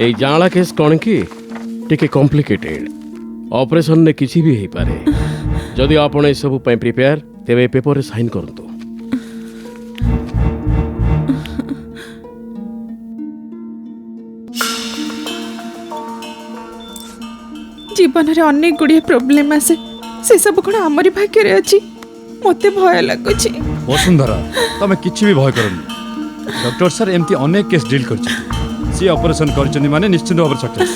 ए जाणा केस कौन कि टिके कॉम्प्लिकेटेड ऑपरेशन ने किसी भी हो पारे जदि आपण ए सब पई प्रिपेयर तेबे पेपर रे साइन करंतु जीवन रे अनेक गुड़िए प्रोब्लेम आसे से सब कौन आमरी भाग्य रे अछि मते भय लागुछि। वसुंधरा तमे किछि भी भय करनी डॉक्टर सर एमती अनेक केस डील करछि सी ऑपरेशन करछनी माने निश्चित भाव सक्सेस।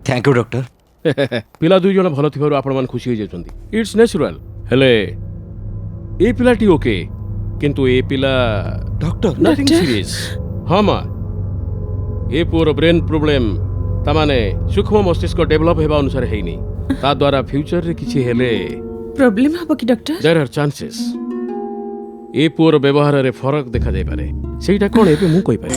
Thank you doctor. पिला दुई जन भल थिबारु आपण मान खुशी हो जाउछंती इट्स नेचुरल हेले ए पिलाटी ओके किंतु ए पिला डॉक्टर नथिंग सीरियस हां मा ए पुअर ब्रेन प्रॉब्लम तमाने सूक्ष्म मस्तिष्क डेवलप हेबा अनुसार हेइनी ता द्वारा फ्यूचर रे किछि हेले प्रॉब्लम हबो कि doctor there are chances a poor व्यवहार रे फरक देखा जाय पारे सेटा कोन एबे मु कहि पारे।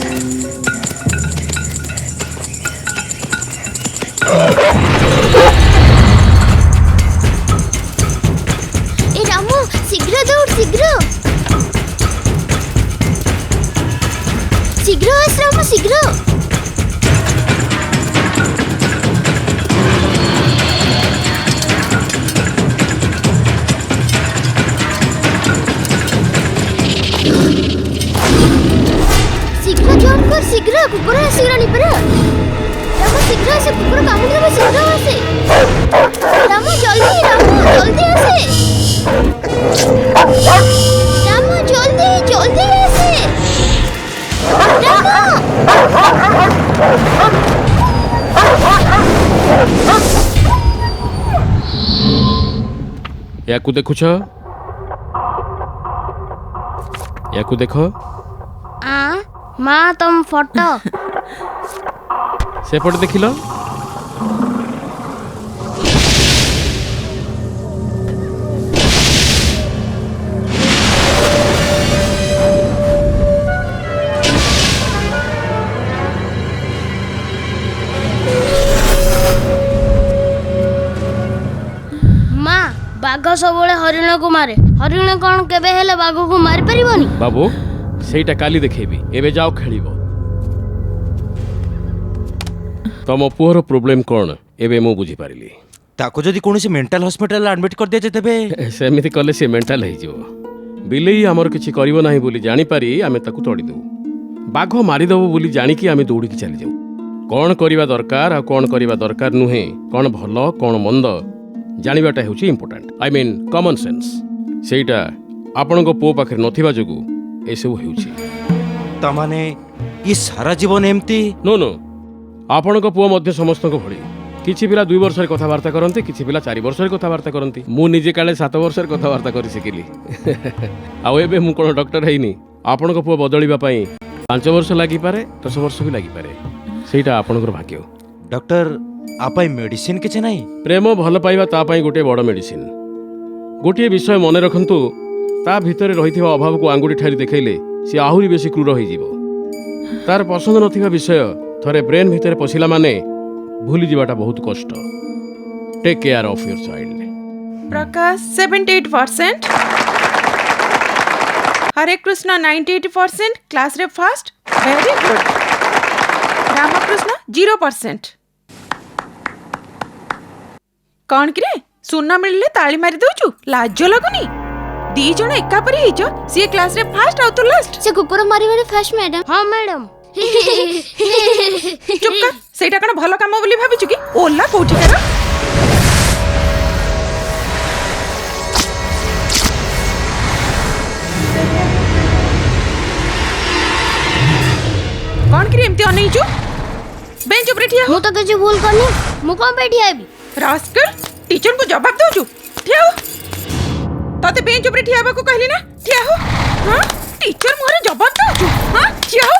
ए रामू शीघ्र दौड़ शीघ्र शीघ्र आस रामू शीघ्र शीघ्र जंप कर शीघ्र कुकुर आसीगलानी परा रामू शीघ्र आसे कुकुर कामुडे शीघ्र आसे रामू जल्दी आसे रामू जल्दी जल्दी आसे याकू देखुछ याकू देखो माँ तुम फोटो सेपट देखिल बाघ सब हरिण को मारे हरिण कौन केबे हेले बाघ को मारी परिबनी बाबू सेटा काली देखेबी एबे जाओ खेलिबो तम पुअर प्रॉब्लम कोन एबे मु बुझी पारिली ताको जदी कोनोसी मेंटल हॉस्पिटल एडमिट कर दिया जे तबे सेमिति कले से मेंटल हे जिवो बिलेई हमर किछि करिवो नाही बोली जानि पारी आमे ताकू तोड़ी देउ बाघ मारी दबो बोली जानि कि आमे दौड़ी कि चली जाऊ कोन करिवा दरकार आ कोन करिवा दरकार नुहे कोन भलो कोन मंद जानिबाटा हेउछि important I mean common sense सेटा आपनको पो पाखरे नथिबा जगु एसबु हेउछि तमाने ई सारा जीवन एमती नो नो आपनको पुओ मध्य समस्त को भଳି किछि पिला 2 वर्ष रे कथावार्ता करंती किछि पिला 4 वर्ष रे कथावार्ता करंती मु निजे काले 7 वर्ष रे कथावार्ता करि सिकिली आ एबे मु कोन डॉक्टर हेइनी आपनको पुओ बदलिबा पई 5 वर्ष लागि पारे 10 वर्ष भी लागि पारे सेटा आपनकर भाग्य डॉक्टर आपाई मेडिसिन किछ नाही प्रेम भल पाइबा ता पई गोटे बड़ मेडिसिन गोटे विषय मन रखंतु ता भितर रहिथिबा अभाव को आंगुठी ठारी देखैले से आहुरी बेसी क्रूर होई जीवो तार पसंद नथिबा विषय थरे ब्रेन भितर पसिला माने भूली जीवाटा बहुत कष्ट take care of your child Prakash 78% Hare Krishna 98% class रे फर्स्ट वेरी गुड रामकृष्ण 0% कौन कि रे सुना मिलले ताली मारी दउचु लाज लगुनी दी जण एका परी हिजो सी क्लास रे फर्स्ट आउ तो लास्ट से कुकुर मारी वाले फर्स्ट मैडम हां मैडम चुप कर सेटा कण भलो काम बोली भाबिचु कि ओला कोठी कर कौन कि एमती अनैचु बेंच ऊपर ठिया मु तो कुछ भूल करनी मु कोन पे ठिया भी रास्कल टीचर को जवाब दउचु ठिया हो तते बेंच ऊपर ठिया को कहली ना ठिया हो हां टीचर मोरे जवाब दउचु हां ठिया हो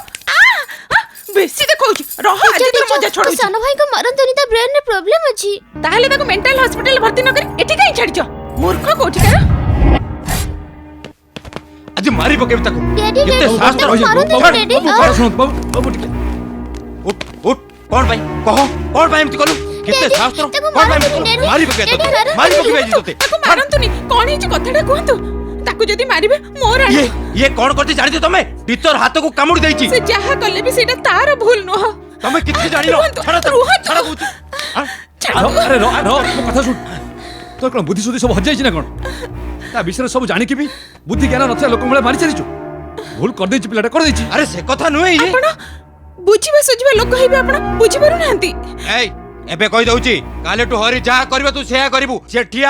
बेसी देखौची रह आज तो मजा छोड़ सानो भाई को मारन तनी ता ब्रेन रे प्रॉब्लम अछि ताहले ताको मेंटल हॉस्पिटल भर्ती न कर एठी काई छाड़ी छ मूर्ख कोठी कर आज मारी पकेबी ताको डैडी केते डैडी साहस ताको रहियो मारନ୍ତୁ बाबू, डैडी बाबू, बाबू, ଶୁଣନ୍ତୁ, ବାବୁ ବାବୁ ଟିକେ उठ उठ कोन भाई कह कोन भाई एमती कलु केते साहस तो ताको कोन भाई मारନ୍ତୁ डैडी मारी पके तो डैडी मारी पके जी तोते ତାକୁ ମାରନ୍ତୁନି କଣ ହେଇଛି କଥାଟା କୁହନ୍ତୁ ତାକୁ ଯଦି ମାରିବେ ମୋର ଆଣ ये कोन करती जानि तमे टीचर हाथ को कामुड़ी देइची ସେ ଯାହା କଲେ ବି ସେଇଟା ତାର ଭୁଲ ନୁହଁ तमे किछि जानि नो रुहନ୍ତୁ, छाड़ा रुहନ୍ତୁ। छाड़ा बुझ ଛାଡ଼। ଆରେ ରହ ରହ ମୋ କଥା ଶୁଣ ତୋର କ'ଣ ବୁଦ୍ଧି ସୁଦ୍ଧି ସବୁ ହଜିଯାଇଛି ନା କ'ଣ ତା ବିଷୟରେ ସବୁ ଜାଣିକି ବି ବୁଦ୍ଧି ଜ୍ଞାନ ନଥିବା ଲୋକଙ୍କ ଭଳିଆ ମାରି ଚାଲିଛୁ ଭୁଲ କରିଦେଇଛି ପିଲାଟା କରିଦେଇଛି अरे से कथा नुहे ये ଆପଣ ବୁଝିବା ସୁଝିବା ଲୋକ ହେଇବେ ଆପଣ ବୁଝିପାରୁନାହାନ୍ତି एई एबे कहि दउची काले टू हरी जा करबे तू सेया करबू से ठिया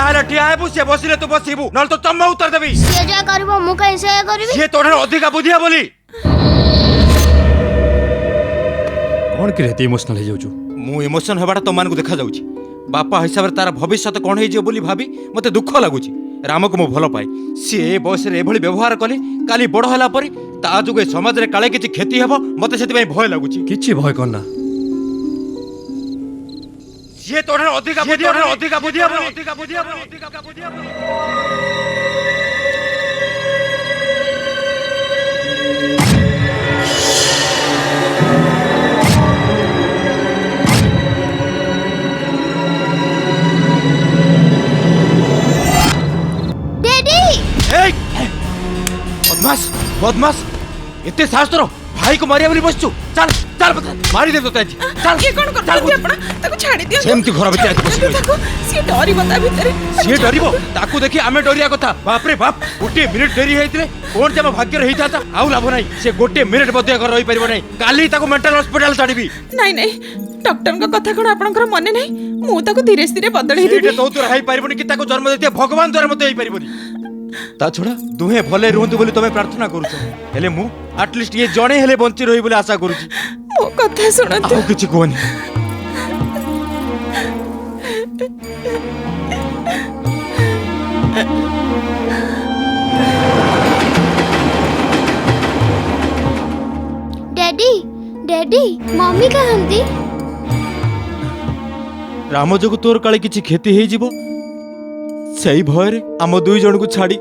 हेबू से बसिले तू बसिबू नल तो तम उत्तर देबी ସିଏ ଯାହା କରିବ ମୁଁ କାଇଁ ସେୟା କରିବି से तोरे अधिका बुझिया बोली କ'ଣ କି ଏତେ ଇମୋସନାଲ ହେଇଯାଉଛୁ मु इमोशन हेबाटा तो मान को देखा जाउची बापा हिसाब रे तार भविष्य कोन हे जे बोली भाबी मते दुख लागुची राम को मु भलो पाए सी ए बयस रे एभली व्यवहार कले काली बड़ होला परी ता जुगे समाज रे काले किछि क्षति हेबो मते सेति भाई भय लागुची କିଛି ଭୟ କରନା से तोरे अधिका बुझिया बोली डैडी ए बदमाश बदमाश एते शास्त्र भाई को मारिया बोली बसचू चल चल मारी दे तो तेज चल କିଏ କଣ କରୁଛନ୍ତି ଆପଣ ତାକୁ ଛାଡ଼ି ଦିଅନ୍ତୁ ସେମିତି ଘର ଭିତରେ ଆଜି ବସି ରହିଛି। ତାକୁ ସିଏ ଡରିବ ତା ଭିତରେ ସିଏ ଡରିବ ତାକୁ ଦେଖି ଆମେ ଡରିବା କଥା ବାପ ରେ ବାପ ଗୋଟିଏ ମିନିଟ ଡେରି ହେଇଥିଲେ କୋଣ ଯେ ଆମ ଭାଗ୍ୟରେ ହେଇଥାନ୍ତା ଆଉ ଲାଭ ନାହିଁ ସେ ଗୋଟିଏ ମିନିଟ ମଧ୍ୟ ଘର ରହିପାରିବ ନାହିଁ କାଲି ତାକୁ ମେଣ୍ଟାଲ ହସ୍ପିଟାଲ ଛାଡ଼ିବି ନାଇଁ ନାଇଁ ଡକ୍ଟରଙ୍କ କଥା କଣ ଆପଣଙ୍କର ମନେ ନାହିଁ ମୁଁ ତାକୁ ଧୀରେ ଧୀରେ ବଦଳେଇ ସେଇଟା ଦେବି ତୋ ଦ୍ୱାରା ହେଇପାରିବନି କି ତାକୁ ଜନ୍ମ ଦେଇଥିବା ଭଗବାନ ଦ୍ୱାରା ମଧ୍ୟ ହେଇପାରିବନି ତା ଛଡ଼ା ଦୁହେଁ ଭଲେ ରୁହନ୍ତୁ ବୋଲି ତମେ ପ୍ରାର୍ଥନା କରୁଛ ହେଲେ ମୁଁ ଆଟଲିଷ୍ଟ ଇଏ ଜଣେ ହେଲେ ବଞ୍ଚି ରହି ବୋଲି ଆଶା କରୁଛି ମୋ କଥା ଶୁଣନ୍ତୁ ଆଉ କିଛି କୁହନି डैडी डैडी मम्मी कहंती राम जोगु तोर काले किछि क्षति हेई जीवो सेई भୟରେ ଆମ ଦୁଇ ଜଣକୁ ଛାଡ଼ି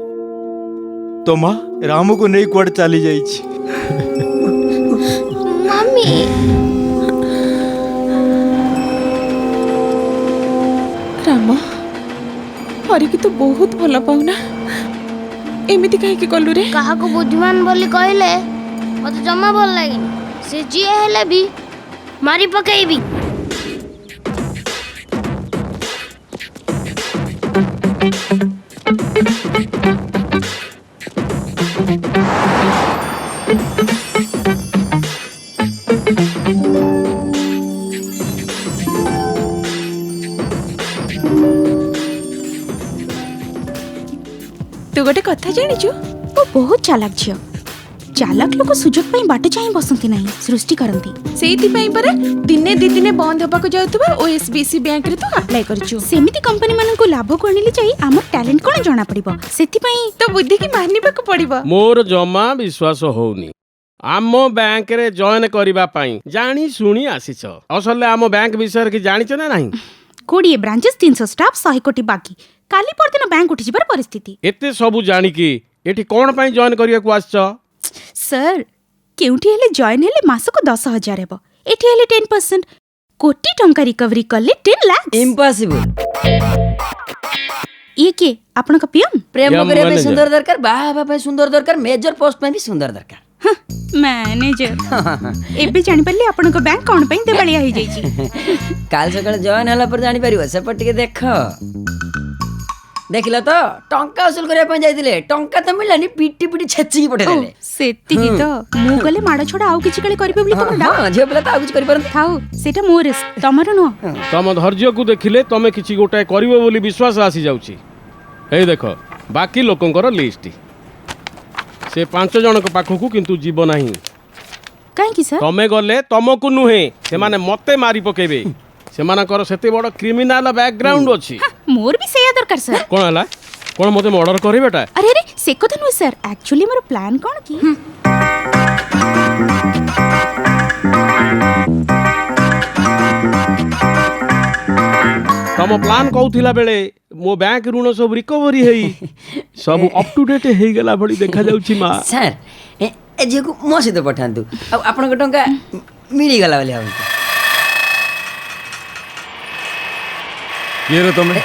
तो माँ राम को नहीं कुआडे चली जाइछि मम्मी ରାମ ହରିକି ତୁ ବହୁତ ଭଲ ପାଉନା ଏମିତି କାହିଁକି କଲୁ ରେ କାହାକୁ ବୁଦ୍ଧିମାନ ବୋଲି କହିଲେ ମତେ ଜମା ଭଲ ଲାଗେନି ସେ ଯିଏ ହେଲେ ବି ମାରି ପକେଇବି ତୁ ଗୋଟେ କଥା ଜାଣିଛୁ वो बहुत चालाक झियो चालाक लोक सुजोग ପାଇଁ ବାଟ ଚାହିଁ ବସନ୍ତି ନାହିଁ ସୃଷ୍ଟି କରନ୍ତି ସେଇଥିପାଇଁ ପରା ଦିନେ ଦି ଦିନେ ବନ୍ଦ ହେବାକୁ ଯାଉଥିବା OSBC ବ୍ୟାଙ୍କରେ ତୁ ଆପ୍ଲାଏ କରିଛୁ ସେମିତି କମ୍ପାନୀ ମାନଙ୍କୁ ଲାଭକୁ ଆଣିଲେ ଯାଇ ଆମର ଟ୍ୟାଲେଣ୍ଟ କ'ଣ ଜଣା ପଡ଼ିବ ସେଥିପାଇଁ ତୋ ବୁଦ୍ଧିକି ମାନିବାକୁ ପଡିବ ମୋର ଜମା ବିଶ୍ୱାସ ହଉନି ଆମ ବ୍ୟାଙ୍କରେ ଜଏନ୍ କରିବା ପାଇଁ ଜାଣି ଶୁଣି ଆସିଛ ଅସଲରେ ଆମ ବ୍ୟାଙ୍କ ବିଷୟରେ କି ଜାଣିଛ ନା ନାହିଁ 20 ବ୍ରାଞ୍ଚେସ୍ 300 ଷ୍ଟାଫ୍ 100 କୋଟି ବାକି କାଲି ପରଦିନ ବ୍ୟାଙ୍କ ଉଠିଯିବାର ପରିସ୍ଥିତି ଏତେ ସବୁ ଜାଣିକି ଏଠି କ'ଣ ପାଇଁ ଜଏନ୍ କରିବାକୁ ଆସିଛ ସାର୍ କେଉଁଠି ହେଲେ ଜଏନ୍ ହେଲେ ମାସକୁ 10,000 ହେବ ଏଠି ହେଲେ 10% କୋଟି ଟଙ୍କା ରିକଭରି କଲେ 10 ଲାଖ୍ इम्पॉसिबल ଇଏ କିଏ ଆପଣଙ୍କ ପିଏମ୍ प्रेम या କରିବା ପାଇଁ manager। ସୁନ୍ଦର ଦରକାର ବାହା ହେବା ପାଇଁ ସୁନ୍ଦର ଦରକାର ମେଜର ପୋଷ୍ଟ ପାଇଁ ବି ସୁନ୍ଦର ଦରକାର ମ୍ୟାନେଜର ଏବେ ଜାଣିପାରିଲି ଆପଣଙ୍କ ବ୍ୟାଙ୍କ କ'ଣ ପାଇଁ ଦେବାଳିଆ ହେଇଯାଇଛି କାଲି ସକାଳେ ଜଏନ୍ ହେଲା ପରେ ଜାଣିପାରିବ ସେପଟ ଟିକେ ଦେଖ ଦେଖିଲ ତ ଟଙ୍କା ଅସୁଲ କରିବା ପାଇଁ ଯାଇଥିଲେ ଟଙ୍କା ତ ମିଳିଲାନି ପିଟି ପିଟି ଛେଚିକି ପଠେଇଦେଲେ ସେତିକି ତ ମୁଁ ଗଲେ ମାଡ଼ ଛଡ଼ା ଆଉ କିଛି କାଳେ କରିବେ ବୋଲି ତମର ଡାଉଟ୍ ହଁ ଝିଅ ପିଲା ତ ଆଉ କିଛି କରିପାରନ୍ତି ଥାଉ ସେଇଟା ମୋ ରିସ୍କ ତମର ନୁହଁ ତମ ଧୈର୍ଯ୍ୟକୁ ଦେଖିଲେ ତମେ କିଛି ଗୋଟାଏ କରିବ ବୋଲି ବିଶ୍ୱାସ ଆସିଯାଉଛି ଏଇ ଦେଖ ବାକି ଲୋକଙ୍କର ଲିଷ୍ଟ ସେ 5 ଜଣଙ୍କ ପାଖକୁ କିନ୍ତୁ ଯିବ ନାହିଁ କାହିଁକି ସାର୍ ତମେ ଗଲେ ତମକୁ ନୁହେଁ ସେମାନେ ମତେ ମାରି ପକେଇବେ ସେମାନଙ୍କର ସେତେ ବଡ଼ କ୍ରିମିନାଲ ବ୍ୟାକଗ୍ରାଉଣ୍ଡ ଅଛି ମୋର ବି ସେଇଆ ଦରକାର ସାର୍ କ'ଣ ହେଲା କ'ଣ ମତେ ମର୍ଡର କରିବେଟା ଆରେ ଆରେ ସେ କଥା ନୁହେଁ ସାର୍ ଆକ୍ଚୁଆଲି ମୋର ପ୍ଲାନ୍ କ'ଣ କି ତମ ପ୍ଲାନ୍ କହୁଥିଲା ବେଳେ मो बैंक ऋण सब रिकवरी हेई सब अप टू डेट हेगला भली देखा जाउची मा। ସାର୍ ଏ ଝିଅକୁ ମୋ ସହିତ ପଠାନ୍ତୁ ଆଉ ଆପଣଙ୍କ ଟଙ୍କା ମିଳିଗଲା ବୋଲି ଭାବନ୍ତୁ। କିଏ ରେ ତମେ?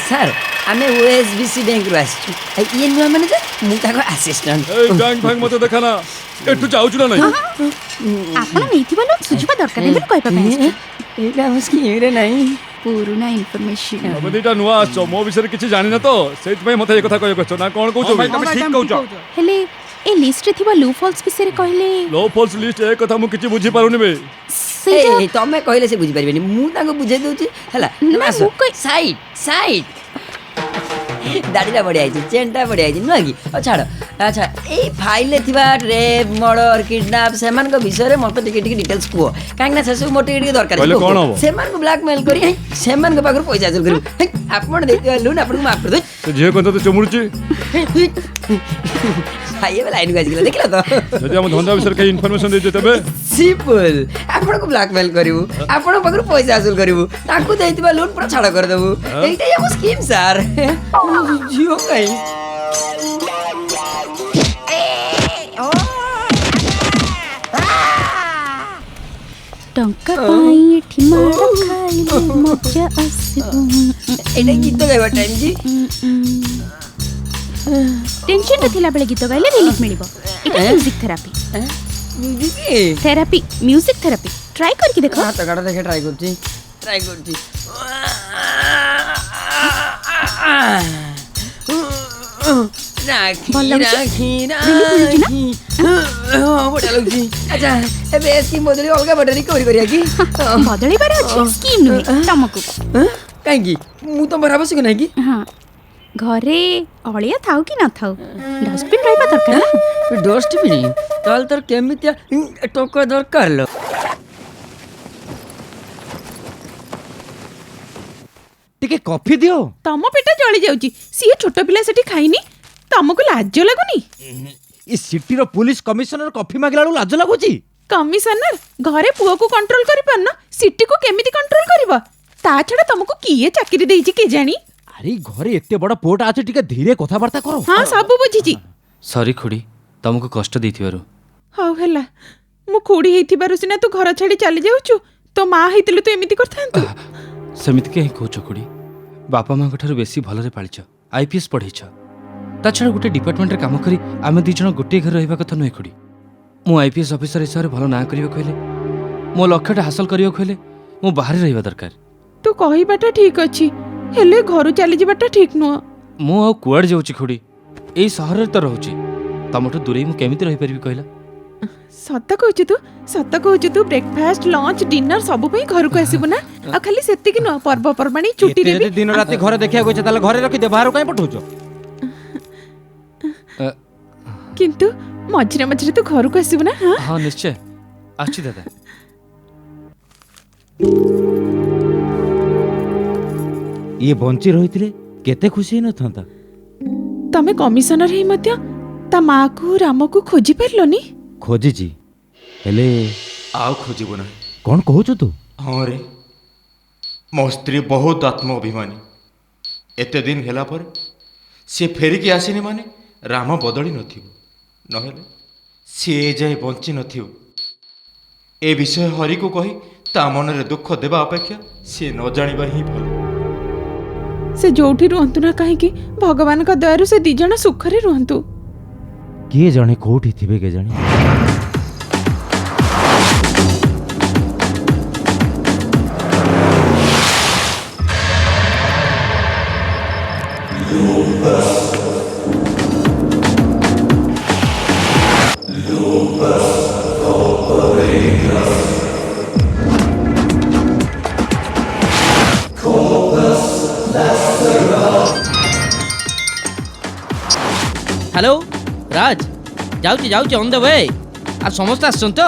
ସାର୍ ଆମେ OSBC ବ୍ୟାଙ୍କରୁ ଆସିଛୁ ଇଏ ନୂଆ ମ୍ୟାନେଜର ମୁଁ ତାଙ୍କ ଆସିଷ୍ଟାଣ୍ଟ। ଏଇ ବ୍ୟାଙ୍କ ଫ୍ୟାଙ୍କ ମତେ ଦେଖା ନା ଏଠୁ ଯାଉଛୁ ନା ନାହିଁ? ଆପଣ ନେଇଥିବା ଲୋନ ସୁଝିବା ଦରକାର ବୋଲି କହିବା ପାଇଁ ଆସିଛି। ଏଇଟା ଆମ ସ୍କିମ୍ରେ ନାହିଁ। ପୁରୁଣା ଇନଫର୍ମେସନ। ତମେ ଦିଟା ନୂଆ ଆସିଛ ମୋ ବିଷୟରେ କିଛି ଜାଣିନ ତ ସେଇଥିପାଇଁ ମତେ ଏ କଥା କହିବାକୁ ଆସିଛ ନା କଣ କହୁଛ? ତମେ ଠିକ କହୁଛ। ହେଲେ ଏ ଲିଷ୍ଟରେ ଥିବା ଲୁ ଫଲ୍ସ ବିଷୟରେ କହିଲେ लो फॉल्स लिस्ट ए କଥା ମୁଁ କିଛି ବୁଝି ପାରୁନି ବେ। ସେଇଟା ଏଇ ତମେ କହିଲେ ସେ ବୁଝିପାରିବେନି ମୁଁ ତାଙ୍କୁ ବୁଝେଇ ଦଉଛି ହେଲା। ନା, ମୁଁ କହି- ସାଇଡ୍ ସାଇଡ୍ ଦାଢ଼ିଟା ବଢ଼ିଆ ହେଇଛି ଚେନ୍ଟା ବଢ଼ିଆ ହେଇଛି ନୁହଁ କି? ଛାଡ଼ ଆଚ୍ଛା ଏଇ ଫାଇଲ୍ରେ ଥିବା ରେପ୍ ମର୍ଡର କିଡନାପ୍ ସେମାନଙ୍କ ବିଷୟରେ ମୋତେ ଟିକେ ଟିକେ ଡିଟେଲ୍ସ କୁହ କାହିଁକିନା ସେସବୁ ମୋର ଟିକେ ଟିକେ ଦରକାର। କହିଲେ କ'ଣ ହବ? ସେମାନଙ୍କୁ ବ୍ଲାକମେଲ୍ କରି ସେମାନଙ୍କ ପାଖରୁ ପଇସା ହାସଲ କରିବୁ। ଆପଣ ଦେଇଥିବା ଲୋନ୍ ଆପଣଙ୍କୁ ମାଫ୍ କରିଦେଉଛି। ସେ ଝିଅ କଥା ତ ଚମୁରୁଛି। ଭାଇ ଏବେ ଲାଇନ୍କୁ ଆସିଗଲା ଦେଖିଲ ତ? ଯଦି ଆମ ଧନ୍ଦା ବିଷୟରେ କେହି ଇନଫର୍ମେସନ ଦେଇଛେ ତେବେ ସିମ୍ପଲ ଆପଣଙ୍କୁ ବ୍ଲାକମେଲ୍ କରିବୁ ଆପଣଙ୍କ ପାଖରୁ ପଇସା ହାସଲ କରିବୁ ତାଙ୍କୁ ଦେଇଥିବା ଲୋନ୍ ପୁରା ଛାଡ଼ କରିଦେବୁ। ଏଇଟାই ଆମ ସ୍କିମ୍ ସାର୍। ଝିଅ କାଇଁ ଟଙ୍କା ପାଇଁ ଏଠି ମାଡ଼ ଖାଇଲେ ମଜା ଆସିବ। ଏଇଟା ଗୀତ ଗାଇବା ଟାଇମ୍ କି? ଟେନସନରେ ଥିଲାବେଳେ ଗୀତ ଗାଇଲେ ରିଲିଫ ମିଳିବ। ଏଟା music therapy. Therapy music therapy try କରିକି ଦେଖ। ହାତ କାଟ ଦେଖେ ଟ୍ରାଏ କରୁଛି ରାଖି ଭଲ ଲାଗୁଛି? ରାଖି ମିଳୁଛି ନା? ରାଖି ବଢ଼ିଆ ଲାଗୁଛି। ଆଚ୍ଛା ଏବେ ସ୍କିମ୍ ବଦଳି ଅଲଗା ବାଟରେ ରିକଭରି କରିବା କି? ବଦଳିବାର ଅଛି ସ୍କିମ୍ ନୁହେଁ ତମକୁ। କାହିଁକି ମୁଁ ତମର ଆବଶ୍ୟକ ନାହିଁ କି? ହଁ ଘରେ ଅଳିଆ ଥାଉ କି ନଥାଉ ଡଷ୍ଟବିନ୍ ରହିବା ଦରକାର ନା। ଡଷ୍ଟବିନ୍ ତାହେଲେ ତୋର କେମିତିଆ ଟଙ୍କା ଦରକାର ଲୋ? ଟିକେ କଫି ଦିଅ। ତମ ପେଟ ଜଳି ଯାଉଛି ସିଏ ଛୋଟ ପିଲା ସେଠି ଖାଇନି ତମକୁ ଲାଜ ଲାଗୁନି? ଏ ସିଟିର ପୁଲିସ କମିଶନର କଫି ମାଗିଲା ବେଳକୁ ଲାଜ ଲାଗୁଛି। କମିଶନର ଘରେ ପୁଅକୁ କଣ୍ଟ୍ରୋଲ କରିପାରୁନ ସିଟିକୁ କେମିତି କଣ୍ଟ୍ରୋଲ କରିବ? ତା ଛଡା ତମକୁ କିଏ ଚାକିରି ଦେଇଛି କେଜାଣି? ଆରେ ଘରେ ଏତେ ବଡ ପୁଅଟା ଅଛି ଟିକେ ଧୀରେ କଥାବାର୍ତ୍ତା କର। ହଁ ସବୁ ବୁଝିଛି। ସରି ଖୁଡ଼ି ତମକୁ କଷ୍ଟ ଦେଇଥିବାରୁ। ହଉ ହେଲା ମୁଁ ଖୁଡି ହେଇଥିବାରୁ ସିନା ତୁ ଘର ଛାଡି ଚାଲି ଯାଉଛୁ ତୋ ମା ହେଇଥିଲୁ ତୁ ଏମିତି କରିଥାନ୍ତୁ? ସେମିତି କାହିଁ କହୁଛ ଖୁଡ଼ି? ବାପା ମାଙ୍କ ଠାରୁ ବେଶୀ ଭଲରେ ପାଳିଛ IPS ପଢ଼େଇଛ। ତା ଛଡ଼ା ଗୋଟେ ଡିପାର୍ଟମେଣ୍ଟରେ କାମ କରି ଆମେ ଦୁଇ ଜଣ ଗୋଟିଏ ଘରେ ରହିବା କଥା ନୁହେଁ ଖୁଡ଼ି। ମୁଁ IPS ଅଫିସର ହିସାବରେ ଭଲ ନାଁ କରିବାକୁ ହେଲେ ମୋ ଲକ୍ଷ୍ୟଟା ହାସଲ କରିବାକୁ ହେଲେ ମୁଁ ବାହାରେ ରହିବା ଦରକାର। ତୁ କହିବାଟା ଠିକ ଅଛି ହେଲେ ଘରୁ ଚାଲିଯିବାଟା ଠିକ ନୁହଁ। ମୁଁ ଆଉ କୁଆଡ଼େ ଯାଉଛି ଖୁଡ଼ି? ଏଇ ସହରରେ ତ ରହୁଛି। ତମଠୁ ଦୂରେଇ ମୁଁ କେମିତି ରହିପାରିବି କହିଲା? ସତ କହୁଛୁ ତୁ ବ୍ରେକଫାଷ୍ଟ ଲଞ୍ଚ ଡିନର ସବୁ ପାଇଁ ଘରକୁ ଆସିବୁ ନା? ଆଉ ଖାଲି ସେତିକି ନୁହଁ ପର୍ବପର୍ବାଣୀ ଛୁଟିରେ ବି ଦିନ ରାତି ଘରେ ଦେଖିବାକୁ ଇଚ୍ଛା ତାହେଲେ ଘରେ ରଖି ଦେ ବାହାରକୁ କାଇଁ ପଠଉଛ? କିନ୍ତୁ ମଝିରେ ମଝିରେ ତୁ ଘରକୁ ଆସିବୁ ନା? ହଁ ହଁ ନିଶ୍ଚୟ ଆସୁଛି ଦାଦା। ଇଏ ବଞ୍ଚି ରହିଥିଲେ କେତେ ଖୁସି ହେଇନଥାନ୍ତା। ତମେ କମିଶନର ହେଇ ମଧ୍ୟ ତା ମାକୁ ରାମକୁ ଖୋଜି ପାରିଲନି? ଖୋଜିଛି ହେଲେ ଆଉ ଖୋଜିବୁ ନାହିଁ। କଣ କହୁଛୁ ତୁ? ହଁ ରେ ମୋ ସ୍ତ୍ରୀ ବହୁତ ଆତ୍ମ ଅଭିମାନୀ। ଏତେ ଦିନ ହେଲା ପରେ ସେ ଫେରିକି ଆସିନି ମାନେ ରାମ ବଦଳି ନଥିବ ନହେଲେ ସିଏ ଏ ଯାଏ ବଞ୍ଚି ନଥିବ। ଏ ବିଷୟ ହରିକୁ କହି ତା ମନରେ ଦୁଃଖ ଦେବା ଅପେକ୍ଷା ସିଏ ନ ଜାଣିବା ହିଁ ଭଲ। ସେ ଯୋଉଠି ରୁହନ୍ତୁ ନା କାହିଁକି ଭଗବାନଙ୍କ ଦୟାରୁ ସେ ଦି ଜଣ ସୁଖରେ ରୁହନ୍ତୁ। କିଏ ଜଣେ କୋଉଠି ଥିବେ କେଜାଣି। हेलो राज जाऊँच ऑन द वे आ समस्त आसन तो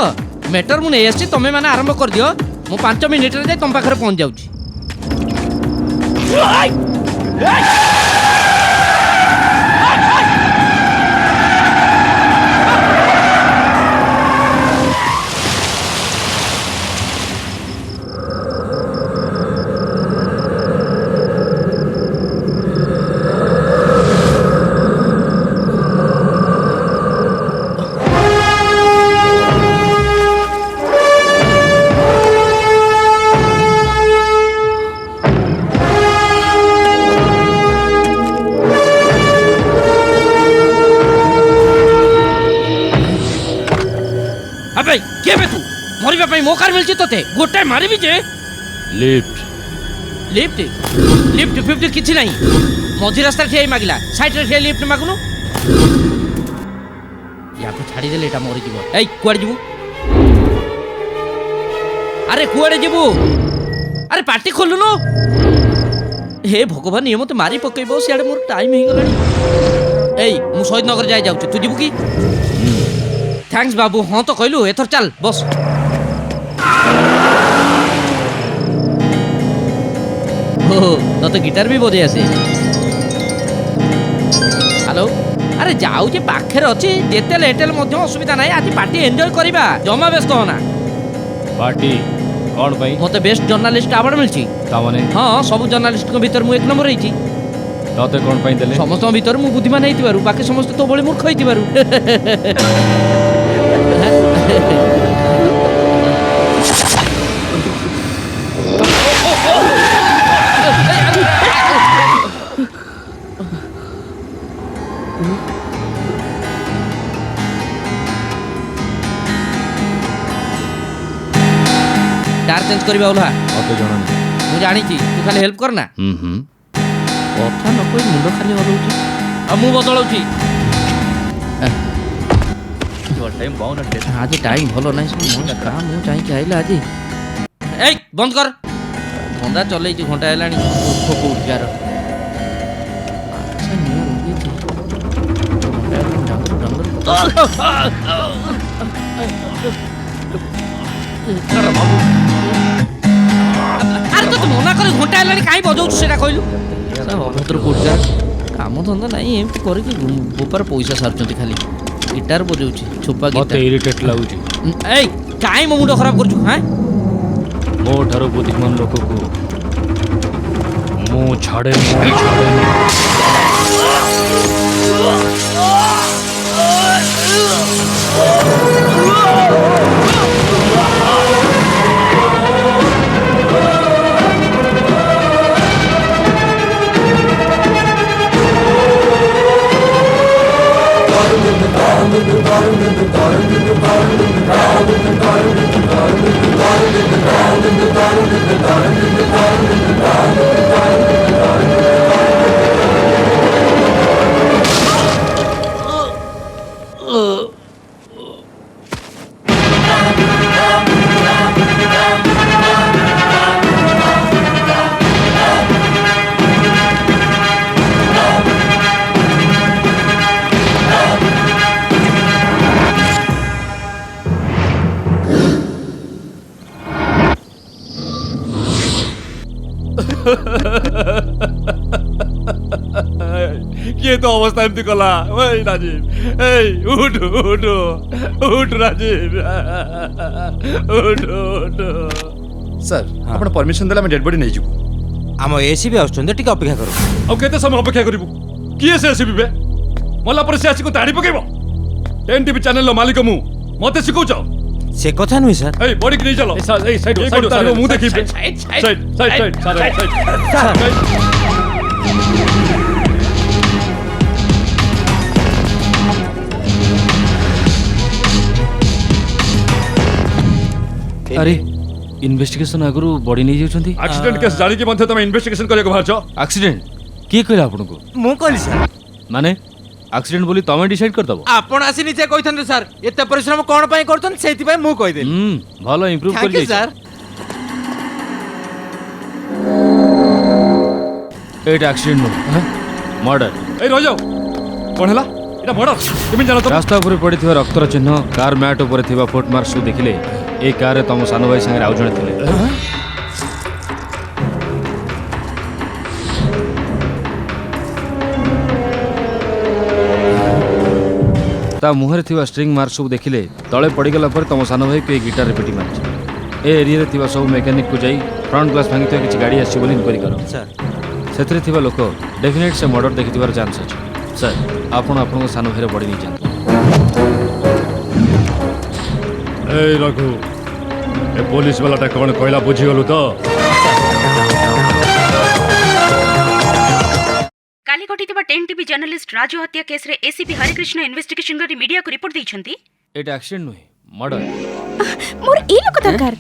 मैटर मु नहीं आसी तुम मैंने आरंभ कर दियो मु 5 मिनिट रे तुम पाखरे पहुंच जाऊँगी। भाई के बे तू मरिबा पई मौका मिलछि तोते गोटे मारिबी जे लिफ्ट लिफ्ट लिफ्ट फिफ्ट किछि नहीं मझी रास्ता ठियाई मागिला साइड रे ठिया लिफ्ट मागुनु याको छाड़ी देले एटा मरि जीवो एई कुआड जीवु अरे कुआडे जीवु अरे पार्टी खोलुनो हे भगवान ये मते मारी पकेइबो सियाडे मोर टाइम हे गलानी एई मु शहीद नगर जाय जाउछु तू जीवु की थैंक्स बाबू हां तो कहलु एथर चल बस हो तो गिटार भी बजे आसे हेलो अरे जाऊ जे पाखर अछि जेते लेटेल मध्य असुविधा नाही आज पार्टी एन्जॉय करिबा जमा बेस कहना पार्टी कौन भाई मते बेस्ट जर्नलिस्ट अवार्ड मिलछि तामाने हां सब जर्नलिस्ट को भीतर मु एक नंबर रहिछि तते कौन पाई देले समस्त भीतर मु बुद्धिमान हेतिबारु बाकी समस्त तो बळे मूर्ख हेतिबारु टायर चेंज करबा ओला मते जणा नहीं मु जानि छी तू खाली हेल्प करना कथा न कोई मुंड खाली हलौची आ मु बदलौची टाइम बाउन आज टाइम भलो नाही सब मन काम मु चाहि के आइला आज ए बंद कर धंदा चलै छी घंटा हेलानी दुख को उठार अच्छा नियर अरे तो मना कर घंटा हेलानी काई बजाउछु सेटा कहलु अभद्र कोटा काम धंदा नाही एमती करके बोपार पैसा सारचंती खाली गिटार बजाउछि छुपा मते गिटार इरिटेट लाଗୁଛି ए काई मो मुंड खराब करछु हां मो ठारो बुद्धिमान लोक को मो छाड़े किए तो अवस्था एमती कला ओए राजीव ए उठ उठ उठ राजीव उठ उठ सर आपण परमिशन देला मैं डेड बॉडी नहीं जीवु आम एसीबी आउछन्ते टिके अपेक्षा करू अब केते समय अपेक्षा करिवु किए से एसीबी बे मला पर से आसी को ताड़ी पकेबो टेन टीवी चैनल लो मालिक मु मते सिखौछ से कथा नुई सर ए बॉडी के नहीं चलो ए साइड साइड मुंह देखि साइड साइड साइड अरे इन्वेस्टिगेशन आगु बॉडी नहीं जाउछंती एक्सीडेंट केस जानी के मथे तमे इन्वेस्टिगेशन करे को भारछ एक्सीडेंट किए कहला आपन को मु कहली सर माने एक्सीडेंट बोली तमे डिसाइड कर दबो आपण आसी निचे कहिथन सर एते परिश्रम कोन पई करतन सेति पई मु कहि देली भलो इंप्रूव कर जाई sir at accident no murder ए रह जाओ कोन हला एटा मर्डर तुम जानो तो रास्ता ऊपर पड़िथिबा रक्तर चिन्ह कार मैट ऊपर थिबा फुट मार्क्स देखिले ए कार रे तम सानो भाई संगे आउ जणे थिले ता मुहरे थिबा स्ट्रिंग मार्क्स सब देखिले तळे पड़ी गला पर तम सानो भाई के गिटार रे पिटी मारछि ए एरिया रे थिबा सब मैकेनिक को जाई फ्रंट ग्लास भांगी किछि गाड़ी आछि बोली इनक्वायरी करो सर सेतरे थिबा लोक डेफिनेट से मर्डर देखिथिबार चांस अछि सर आपण आपन सानो भाई रे बॉडी नि जान ए रघु ए पुलिस वाला ता कोन कहला बुझी गलु तो काली घटिथिबा 10 टीवी जर्नलिस्ट राजू हत्या केस रे एसीपी हरिकृष्ण इन्वेस्टिगेशन करी मीडिया को रिपोर्ट दैछंती एटा एक्सीडेंट नुहे मर्डर मोर ए लोक दरकार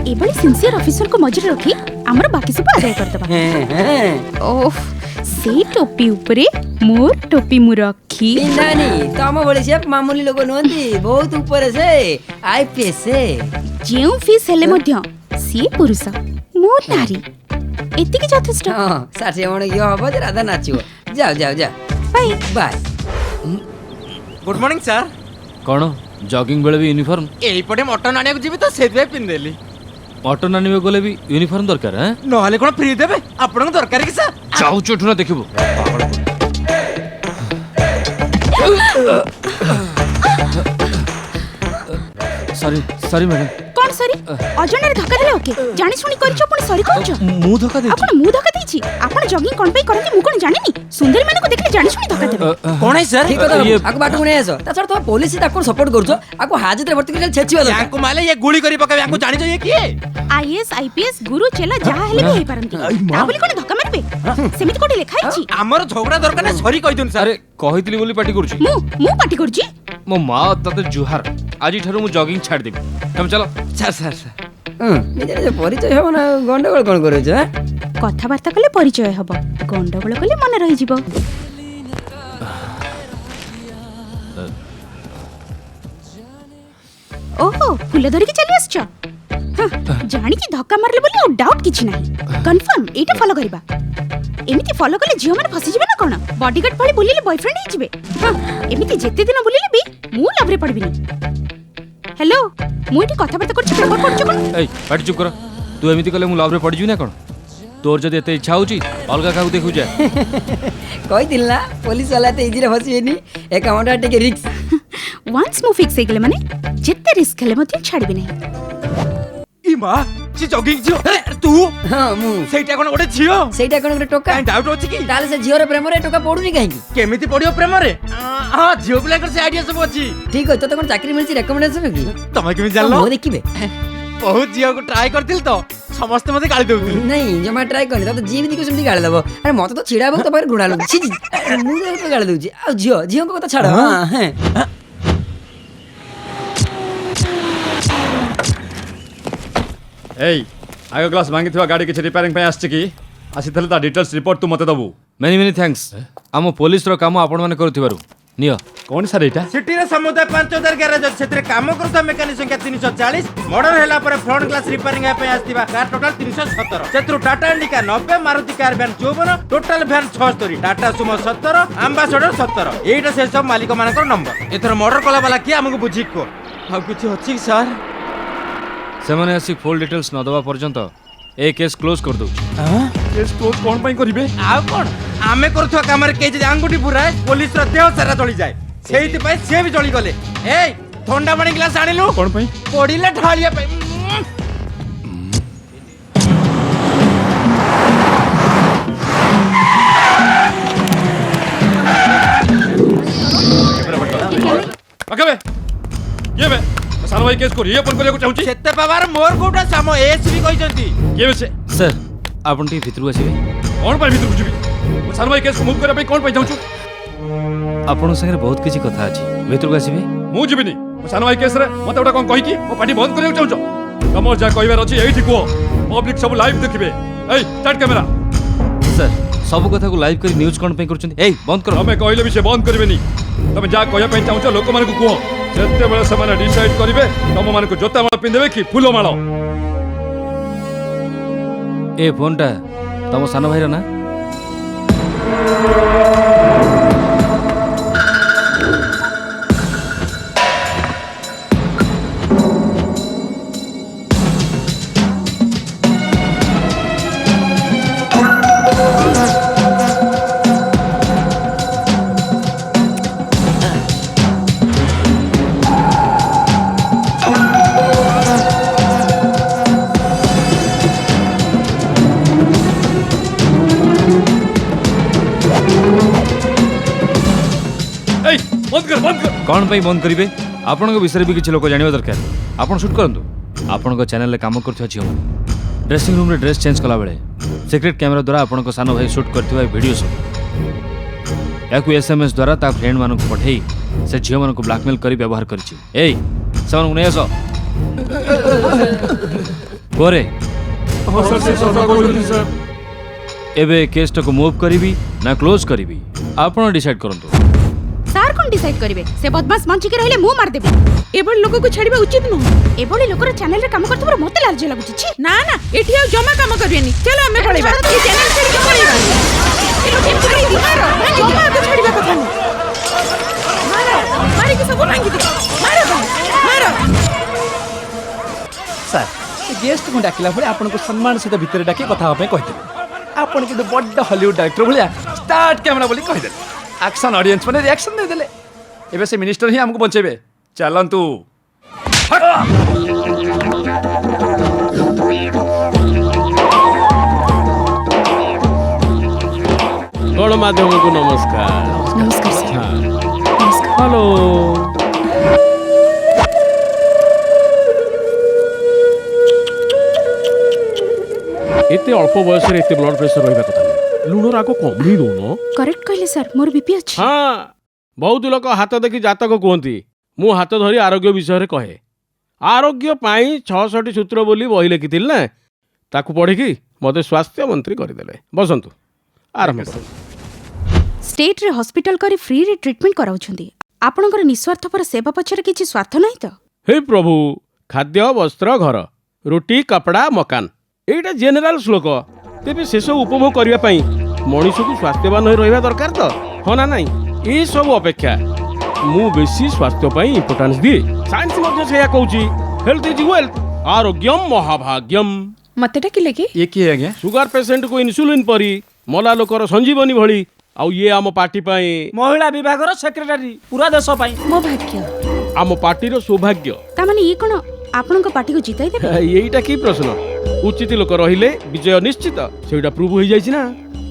एबली सिंसियर ऑफिसर को मजर रखी हमर बाकी सब आदाय कर दबा ओफ से टोपी ऊपरे मोर टोपी मु रखी नानी तम बड़ी से मामूली लोग नहंती बहुत ऊपर से आईपीएस से जेउ फीस हेले मध्य सी पुरुष मोर नारी एतिके यथेष्ट हां साथे मन यो हबो जे राधा नाचिबो जाओ जाओ जा bye bye good morning sir कौन जॉगिंग बेले भी यूनिफॉर्म एई पटे मटन आनिया को जीबी तो सेबे पिन देली मटन आने गले भी यूनिफॉर्म दरकार हैं नहले कोन फ्री देबे आपन को दरकार कि सर जाऊ चोठुना देखिबो सॉरी सॉरी मैडम कोन सॉरी अजन रे धक्का देले ओके जानि सुनी करछो पुनी सॉरी कहछो मु धक्का देछि आपण मु धक्का देछि आपण जॉगिंग कोन पे करंती मु कोन जानिनी सुंदरी माने को देखले जानि सुनी धक्का देबे कोन है सर ठीक है ये- आको बाटू कोने आसो ता छड़ तो पुलिस ताको सपोर्ट करछो आको हाजत रे भर्ती कर छेचिबा दरकार याको माले ये गुली करी पकावे याको जानि जो ये किए आईएएस आईपीएस गुरु चेला जहा हेले भी हेई पारंती ता बोली कोन धक्का मारबे सेमिति कोडी लेखा हिची हमर झगड़ा दरकार ना सॉरी कहि दुन सर अरे कहितली बोली पार्टी करूची मु पार्टी करजी मो माँ तते जुहार आज ठारू मु जॉगिंग छाड़ देबी तुम चलो सर सर सर निजे परिचय हो ना गंडगोल कोन करछो कथा वार्ता कले परिचय हबो गंडगोल कले मन रहि जिवो ओहो फुल धरि के चली आछो जानी कि धक्का मारले बोली डाउट किछि नाही कंफर्म एटा फॉलो करबा एमिति फॉलो कले झियो माने फसी जिवे ना कोन बॉडीगार्ड भली बोलिले बॉयफ्रेंड ही जिवे एमिति जेते दिन बोलिले भी मु लवरे पड़बिनी हेलो मु एटी कथा वार्ता करछि पेपर पढछु कोन ए पार्टी चुप कर तू एमिति कले मु लव रे पड़ जू ना कोन तोर जदी एते इच्छा होची अलगा काहू देखु जा कहि दिलला पुलिस वाला ते इजी रे फसिएनी एक काउंटर टेके रिक्स वंस मु फिक्स हे गेले माने जेते रिस्क हेले मते छाड़बी नाही ई मां सी जॉगिंग जियो तू हां मु सेटा कोन ओडे जियो सेटा कोन ଗୋଟେ ଟୋକା डाउट होची की ताले से झियो रे प्रेम रे टोका पडुनी काहेकी केमिति पडियो प्रेम रे हां जियो प्लेकर से आईडिया सब अछि ठीक हो तो कोन चाकरी मिलची रेकमेंडेशन की तमे केमि जानलो मु देखिबे बहुत जियो को ट्राई करतिल तो समस्त मते गाली देउ नहीं जमा ट्राई करनी तो जीवित को सेमती गाली दबो अरे मते तो छिड़ा बहुत पर गुणा लग छी मु तो गाली दउची आ झियो झियो को तो छाड़ हां हैं एई आगो ग्लास भांगिथिवा गाड़ी किछि रिपेयरिंग पे आछछि की आसिथले ता डिटेल्स रिपोर्ट तू मते दबु मेनी मेनी थैंक्स आम पुलिस रो काम आपण माने करूथिबारु नियो कोन सर एटा सिटी रे समुदाय 5000 गैरेज अछि सेतरे काम करता मेकानिक संख्या 340 मॉडल हैला पर फ्रंट ग्लास रिपेयरिंग पे आस्तिबा कार टोटल 317 सेतरु Tata Indica 90 Maruti car van 54 total van 76 Tata Sumo 17 ambassador 17 एटा से सब मालिक मानकर नंबर एथर मर्डर कला वाला की हमको बुझी को हाउ किछि अछि सर से माने आसी फुल डिटेल्स न दवा पर्यंत ए केस क्लोज कर दउ केस क्लोज कोन पई करिवे आ कोन आमे करथवा कामरे के जे आंगुठी पुराए पुलिस रो देह सारा जळी जाए सेहिति पय से भी जळी गले ए ठंडा पानी ग्लास आनिलु कोन पई पडिले ढालिया पे अकबे ये बे सानो भाई केस को रिओपन करिया को चाहूची सेते पावार मोर कोटा सामो एसबी कहिसंती ये से सर आपण टी भितरु आसीबे कोन पई भीतर जुबी सानो भाई केस को मूव करिया पे कोन पई चाहूचू आपण संगे बहुत किछि कथा अछि भितरु आसीबे मु जिबिनी सानो भाई केस रे मते ओटा कोन कहि की मो पार्टी बंद करिया को चाहूचो तमो जा कहबार अछि एठी को पब्लिक सब लाइव देखिबे ए स्टार्ट कैमरा सर सब कथा को लाइव करी न्यूज कोन पे करछन ए बंद करो तमे कहले भी से बंद करबेनी तमे जा कहया पे चाहूचो लोक माने को कुहो सेते बेले से माने डिसाइड करिवे तम माने को जोता माला पिंदेबे कि फूलो माला ए फोनटा तम सानो भाईर ना कौन पे बंद करिवे आपण विषय भी किसी लोक जानिबा दरकार आपण शूट करंतु आपण चैनल काम करथि अछि ड्रेसिंग रूम रे ड्रेस चेंज कला बेले सीक्रेट कैमरा द्वारा आपण सानो भाई शूट करथिबा वीडियो सब याकू एसएमएस द्वारा ता फ्रेंड मानक पठेई से झील मान को ब्लैकमेल कर व्यवहार कर नहीं आस कोरे एबे केस को मूव करी ना क्लोज करी आपण डिसाइड करंतु सार कोन डिसाइड करिवे से बदमाश मंची के रहले मुंह मार देबे एबल लोक को छाड़िबा उचित नु एबोली लोकर चैनल रे काम करतबर मते लाज लागुची छी ना ना एठी आ जमा काम करबेनी चलो हमें पळेबा ई चैनल छाड़ी के पळेबा ए लोक एम छाड़ी मारो जमा को छाड़िबा कथा नु मारो मारी के सब भांगी दे मारो सर गेस्ट को डाकिला भले आपन को सम्मान सहित भीतर डाकी कथा होबे कहिते आपन के बड्ड हॉलीवुड डायरेक्टर भलिया स्टार्ट कैमरा बोली कहि दे एक्शन ऑडियंस माने रिएक्शन दे देले एबे से मिनिस्टर ही हमको बचेबे चलंतु गणमाध्यम को नमस्कार। नमस्कार सर हाँ। नमस्कार हेलो एते अल्प बयस रे एते ब्लड प्रेशर रहबा कथा नहीं लुण राग कम ही दउनो करेक्ट कहले सर मोर बीपी अछि हाँ बहुत लोक हाथ देखि जातक कहती मु हाथ धरी आरोग्य विषय कहे आरोग्य पाई 600 सूत्र बोली बही लिखी ना ताकू पढ़ी मते स्वास्थ्य मंत्री करदेले बसंतु आरंभ कर स्टेट रे हॉस्पिटल करी फ्री रे ट्रीटमेंट कराउछंदी आपनकर निस्वार्थपर सेवा पछरे किछि स्वार्थ नाही तो हे प्रभु खाद्य वस्त्र घर रोटी कपड़ा मकान एटा जेनेराल श्लोक तेबे शेष उपभोग करबा पई मनीष को स्वास्थ्यवान होई रहबा दरकार तो हो ना नहीं ए सब अपेक्षा मु बेसी स्वास्थ्य पई इंपोर्टेंस दिए साइंस मध्ये सेया कहूची हेल्थ इज वेल्थ आरोग्यम महाभाग्यम मते डाकिले कि ये की आज्ञा सुगर पेशेंट को इंसुलिन परी मला लोकर संजीवनी भली आउ ये आम पार्टी पई महिला विभागर सेक्रेटरी पूरा देश पाई मो भाग्य आम पार्टीर सौभाग्य ता माने ई कोन आपनक पार्टी को जिताई देबे एईटा की प्रश्न उचित लोक रहिले विजय निश्चित सेटा प्रूव हो जाइछि ना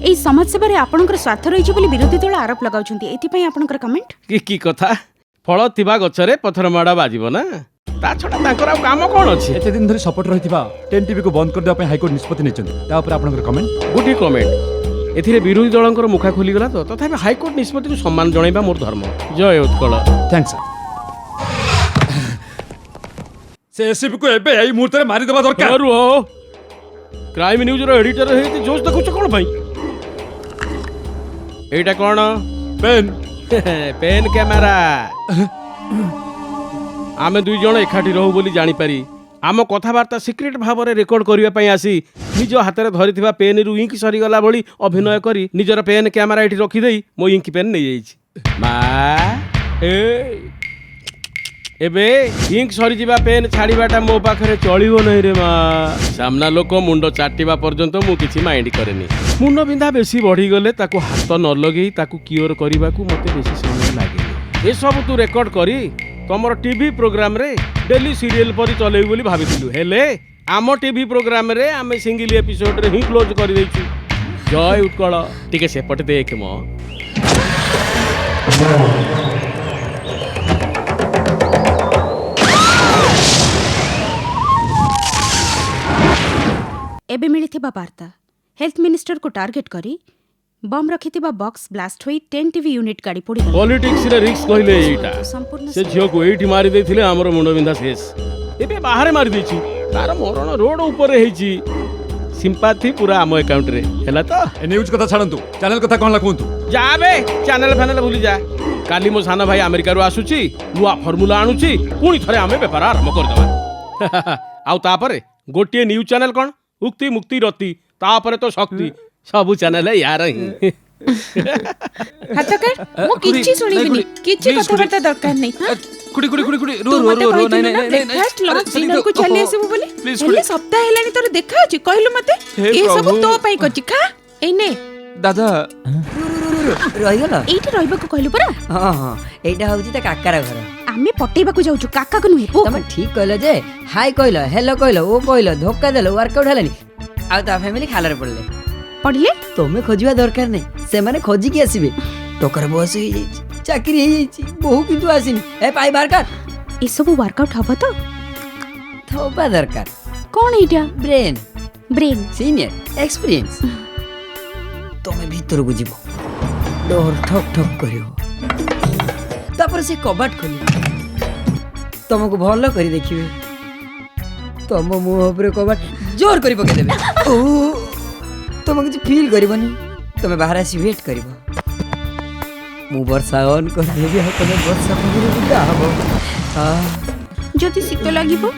एई समाज सेवा रे आपनकर स्वार्थ रहिछि बोली विरोधी दल आरोप लगाउछंती एति पई आपनकर कमेंट की कथा फल थिबा गछरे पथर माडा बाजिबो ना ता छडा ताकर आ काम कोन अछि एते दिन धरी सपोर्ट रहिथिबा 10 टीवी को बंद कर देबा हाई कोर्ट निष्पत्ति नेचंदी ता ऊपर आपनकर कमेंट गोटी कमेंट एथिरे विरोधी दलंकर मुखा खोली गला तो तथापि हाई कोर्ट निष्पत्ति को सम्मान जणाइबा मोर धर्म जय उत्कल थैंक्स से एसपी को एबे एई मुहूर्त रे मारी देबा दरकार करू हो क्राइम न्यूज रो एडिटर हेति जोश देखुछ कोन भाई एटा कोन पेन पेन कैमेरा आमे दुई जण एकाठी रहू बोली जानी पारी आम कथबार्ता सिक्रेट भाव में रेकर्ड करने पर आसी निज हाथ में धरी पेन रु इंक सरीगला भली अभिनय करी निजर पेन कैमेरा ये रखीदे मो इंक पेन नहीं जाइए माँ एबे इंक सरी जीवा पेन छाड़ीबाटा मो पाखरे चलिबो नहीं रे माँ सामना लोक मुंड चाटिबा पर्यंत मु किछि माइंड करेनी मुंड बिंधा बेसी बढ़ी गले ताकू हाथ न लगे ताकू क्योर करने को मते बेसी समय लागे ए सब तू रेकर्ड करी तमर टीवी प्रोग्राम रे डेली सीरियल पर चलेबू बोली भाबिथिलु हेले आम टीवी प्रोग्राम रे आमे सिंगल एपिसोड रे ही क्लोज कर देछु जय उत्कल टिके सेपट देख मो एबे मिलिथिबा वार्ता हेल्थ मिनिस्टर को टार्गेट करी बम रखिथिबा बॉक्स ब्लास्ट होई 10 टीवी यूनिट गाड़ी पड़ी पॉलिटिक्स रे रिस्क कहले एटा संपूर्ण से झियो को एठी मारी देथिले हमर मुंड बिंधा शेष एबे बाहर मारी देछि तार मरण रोड ऊपर हेछि सिंपैथी पूरा आम अकाउंट रे हैला तो ए न्यूज कथा छाड़ंतु चैनल कथा कोन लखुंतु जाबे चैनल फैनल भूली जा काली मो साना भाई अमेरिका रो आसुची नुआ फार्मूला आनुची पुणी थरे आमे व्यापार आरंभ कर देबा आउ तापरे गोटिए न्यूज चैनल कोन उक्ति मुक्ति रति तापरे तो शक्ति सबु चैनल है यार ही हातकर मो किछि सुनिबिनी किछि कथबार्ता दरकार नै कुड़ी कुड़ी कुड़ी कुड़ी रो रो रो नहीं नहीं नहीं फर्स्ट लॉन्च डिनर को चले आसीबो बोली हेले सप्ताह हेलानी तोर देखा अछि कहलु मते ए सब तो पई करछि खा एने दादा रही गल एठी रहबा को कहलु परा हां हां एटा होउछि त काकारा घर आमे पटेबा को जाउछु काका को नुहे पो तमे ठीक कहलो जे हाय कहलो हेलो कहलो ओ कहलो धोखा देलो वर्कआउट हेलानी आ ता फैमिली खालरे पड़ले पड़ले तमे खोजिबा दरकार नै से माने खोजी के आसीबे टोकर बस हो जाई चाकरी हो जाई बहु किंतु आसीनी ए पाई बार कर ई सब वर्कआउट हबो तो थोपा दरकार कोन एटा ब्रेन ब्रेन सीनियर एक्सपीरियंस तमे भीतर को जीवो डोर ठक ठक करियो तापर से कबाट खोली तुमको भल कर देखिए तुम मुँह उपरे कबाट जोर कर पके देबे ओ तुम किछ फील करबनी तुम बाहर आसी वेट करब मु वर्षा ऑन कर देबी आ तुम वर्षा पगरे बुदा हबो जदि शीत लागिबो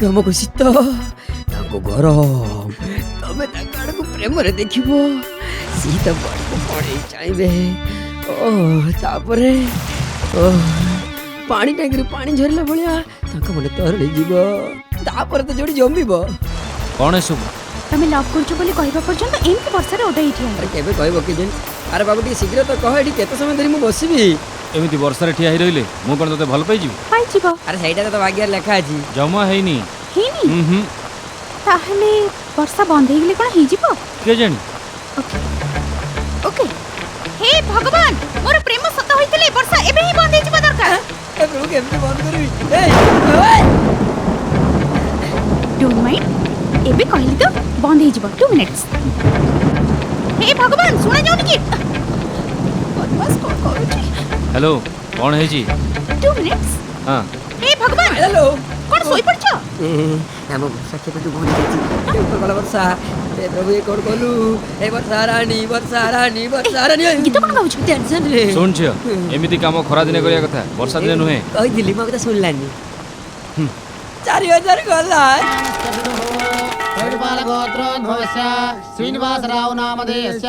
तुमको शीत ताको गरम तमे ताकाड़ को प्रेम रे देखिबो शीत बड़ी को पड़े चाइबे ओ तापरे ओ पानी टैंकरी पानी झरला भलिया ताको मने तरले जीवो तापरे तो जोड़ी जम्मीबो कौन है सब तमे लव करछो बोली कहबा पर्यंत एमती वर्षा रे ओडा हिटिया अरे केबे कहबो कि जन अरे बाबू टी शीघ्र तो कह एठी केते समय धरि मु बसिबी एमिति वर्षा रे ठिया ही रहिले मु कोन तते भल पाई जीव पाई जीवो अरे ସେଇଟା तो भाग्य लेखा अछि जमा हैनी हेनी ताहले वर्षा बंद हे गेले कोन हे जीवो के जानी ओके हे भगवान मोर प्रेम सत होइतले वर्षा एबे ही बंद हे जीवो दरकार ए प्रभु केमते बंद करबी ए डोंट माइंड एबे कहली तो बंद हे जीवो 2 मिनिट्स हे भगवान सुना जाउनी कि बस कोन करूची हेलो कौन है जी 2 मिनिट्स हां हे भगवान हेलो कोन सोई पड़छो हम सच्चे पे तू बोल देती ऊपर वाला वर्षा ए प्रभु ये कोन बोलू ए वर्षा रानी गीत कोन गाउछ टेंशन रे सुन छियो एमिति काम खरा दिने करिया कथा वर्षा दिने नुहे कहि दिली मग त सुनलानी 4000 गला गोत्रोद्भवस्य श्रीनिवासराव नामधेयस्य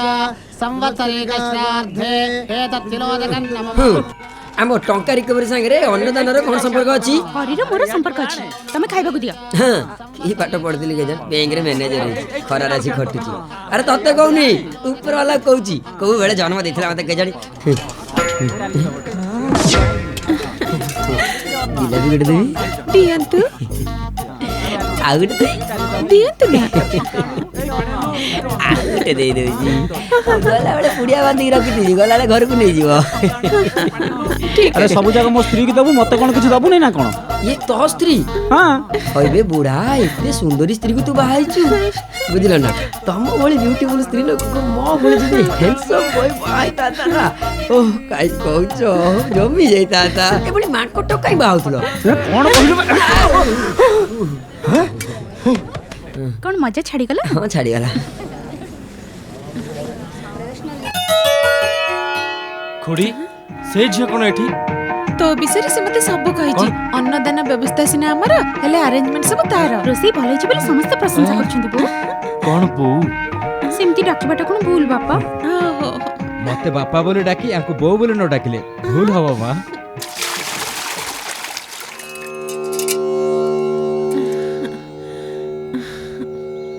संवत्सरिकश्राद्धे एतत्तिलोदकं नमः हम टंका रिकवरी संगे अन्नदान रे कोन संपर्क अछि हरि रे मोर संपर्क अछि तमे खाइबा को दिया हां ई पाठ पढ दिली के बैंक रे मैनेजर है खरा राशि खटुची अरे तते कहउनी ऊपर वाला कहउची कहू बेले जन्म देथिला मते के जानी दिला भी गड देवी दियंतु आउट दियंतु ना आउट दे दे जी गला बेले पुड़िया बांधी रखी दी गला बेले घर को नहीं जीव अरे सब जगह मो स्त्री की दबु मते कोन कुछ दबु नै ना कोन ये तो स्त्री हां होइबे बुढ़ा इतने सुंदरी स्त्री को तू बाहाइछु बुझिल ना तम भली ब्यूटीफुल स्त्री लोग को मो भली जदी हैंडसम बॉय बाई ताता ना ओह काई कहउछो जमी जाई ताता ए बड़ी माको तो काई बाहुतलो कोन कहलु कोन मजा छाड़ी गला हां छाड़ी गला खुड़ी से झियो कोन एठी तो विषय से मते सब कहिछि अन्नदान व्यवस्था सिना हमर हेले अरेंजमेंट सब तार रोसी भलै छी बोली समस्त प्रशंसा करछन्ती बो कोन बो सेमती डाकिबाटा कोन भूल बापा ओहो मते बापा बोले डाकी आको बो बोले न डाकिले भूल हवा मां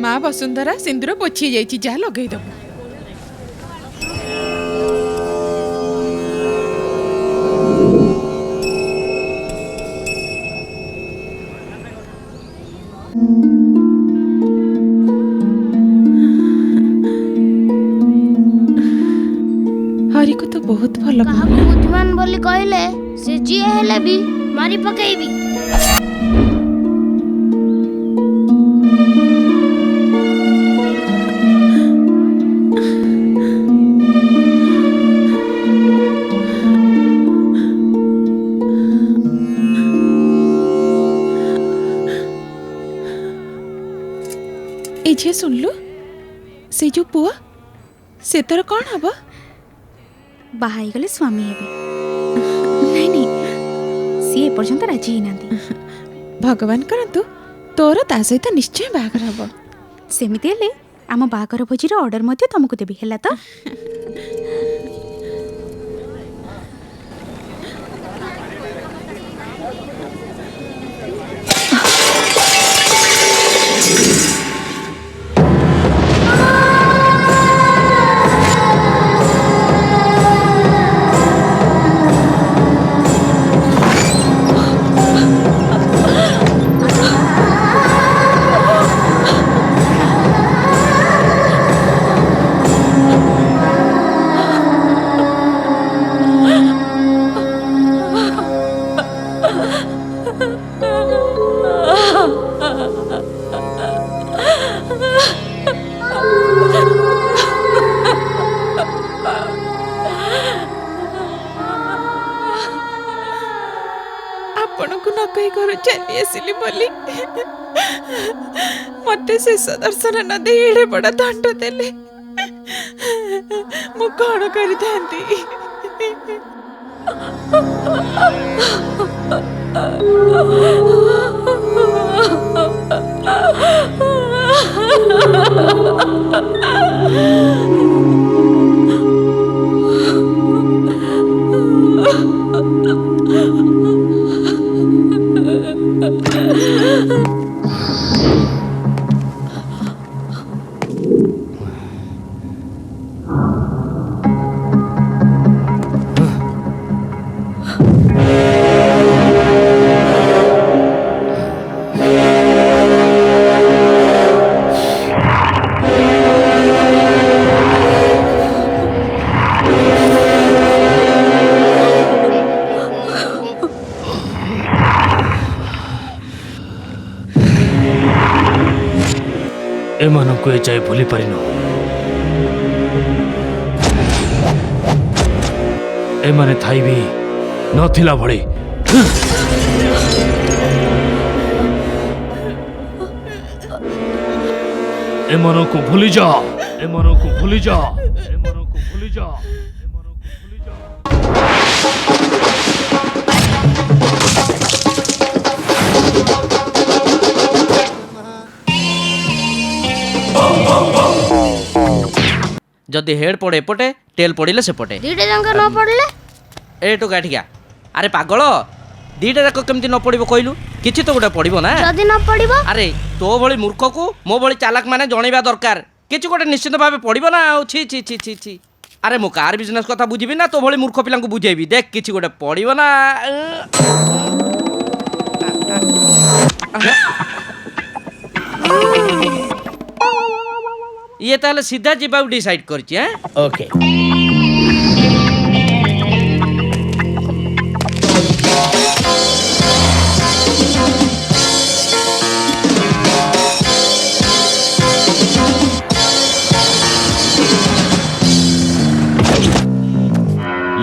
माँ वसुंधरा सिंदूर पोछी जाइछि जा लगै दबो हरि को तो बहुत भल काहको बुद्धिमान बोली कहले से जिए हेले भी मारी पकेइबी ए झे सुनलु से जो पुआ से तोर कौन हबो बाहाई गले स्वामी हेबे नहीं नहीं सी ए पर्यंत राजी ही नांती भगवान करंतु तोर ता सहित निश्चय बागर हबो सेमिति हेले आम बागर भोजीर ऑर्डर मध्ये तुमको देबी हैला तो को न कही घर चली आसिली बोली मते शेष दर्शन न दे एड़े बड़ा दंड देले मु कौन करी थांती ଏମାନଙ୍କୁ ଏ ଯାଏ ଭୁଲି ପାରିନୁ। ଏମାନେ ଥାଇ ବି ନଥିଲା ଭଳି ଏମାନଙ୍କୁ ଭୁଲି ଯା, ଏମାନଙ୍କୁ ଭୁଲି ଯା, ଏମାନଙ୍କୁ ଭୁଲି ଯା, ଏମାନଙ୍କୁ ଭୁଲି ଯା। जदि हेड पड़े एपटे टेल पड़िले सेपटे दीटे जंका न पड़ले ए टोका ठिका अरे पागल दीटा जाक केमती न पड़िबो कहलु किछि तो गोटे पड़िबो ना जदि न पड़िबो अरे तो भली मूर्ख को मो भली चालाक माने जणैबा दरकार किछि गोटे निश्चित भाबे पड़िबो ना छी छी छी छी छी अरे मो कार बिजनेस कथा बुझिबी ना तो भली मूर्ख पिलांको बुझेबी देख किछि गोटे पड़िबो ना ये ताले सीधा जीवा डिसाइड करछि हैं ओके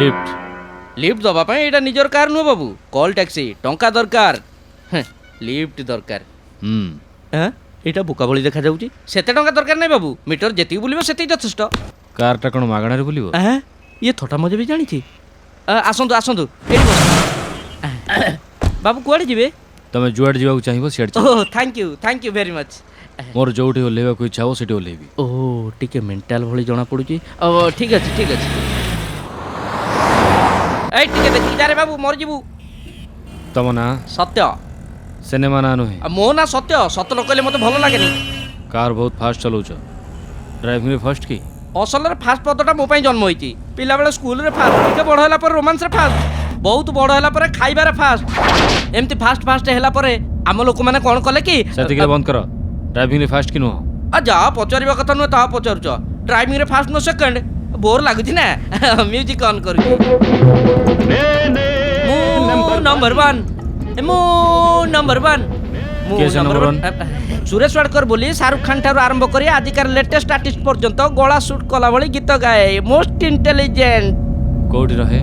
लिफ्ट लिफ्ट दबा पाए एटा निजर कार नु बाबू कॉल टैक्सी टंका दरकार लिफ्ट दरकार हैं एटा बुका भली देखा जाउची सेते टंका दरकार नै बाबू मीटर जेती बुलिबो सेती यथेष्ट कारटा कोन मागणा रे बुलिबो हैं ये थोटा मजे भी जानी छी आसंतु आसंतु एठी बस बाबू कुआडे जिवे तमे जुआड जीवा को चाहिबो सियाड oh thank you very much मोर जोठी ओलेबा को इच्छा हो सेठी ओलेबी ओह टिके मेंटल भली जणा पडुची ठीक अछि ए टिके देखि जा रे बाबू मोर जीवू तम ना सत्य सिनेमा ना नुहे मो ना सत्य सत्य न कहले मते भलो लागेनी कार बहुत फास्ट चलाउछ ड्राइविंग रे फर्स्ट की असल रे फास्ट पदटा मो पई जन्म होईची पिला बेले स्कूल रे फास्ट टिके बड़ होला पर रोमांस रे फास्ट बहुत बड़ होला पर खाइबा रे फास्ट एमती फास्ट हैला पर आम लोक माने कोन कले कि सेति के बंद कर ड्राइविंग रे फास्ट की नो आ जा पचारिबा कथा न ता पचारुछ ड्राइविंग रे फास्ट नो सेकंड बोर लागुची ना म्यूजिक ऑन करू नंबर 1 मो नंबर 1 केसे नंबर 1 सुरेश वाडकर बोली शाहरुख खान ठारू आरंभ करी आजिकार लेटेस्ट आर्टिस्ट पर्यंत गला शूट कला भली गीत गाए मोस्ट इंटेलिजेंट कोठी रहे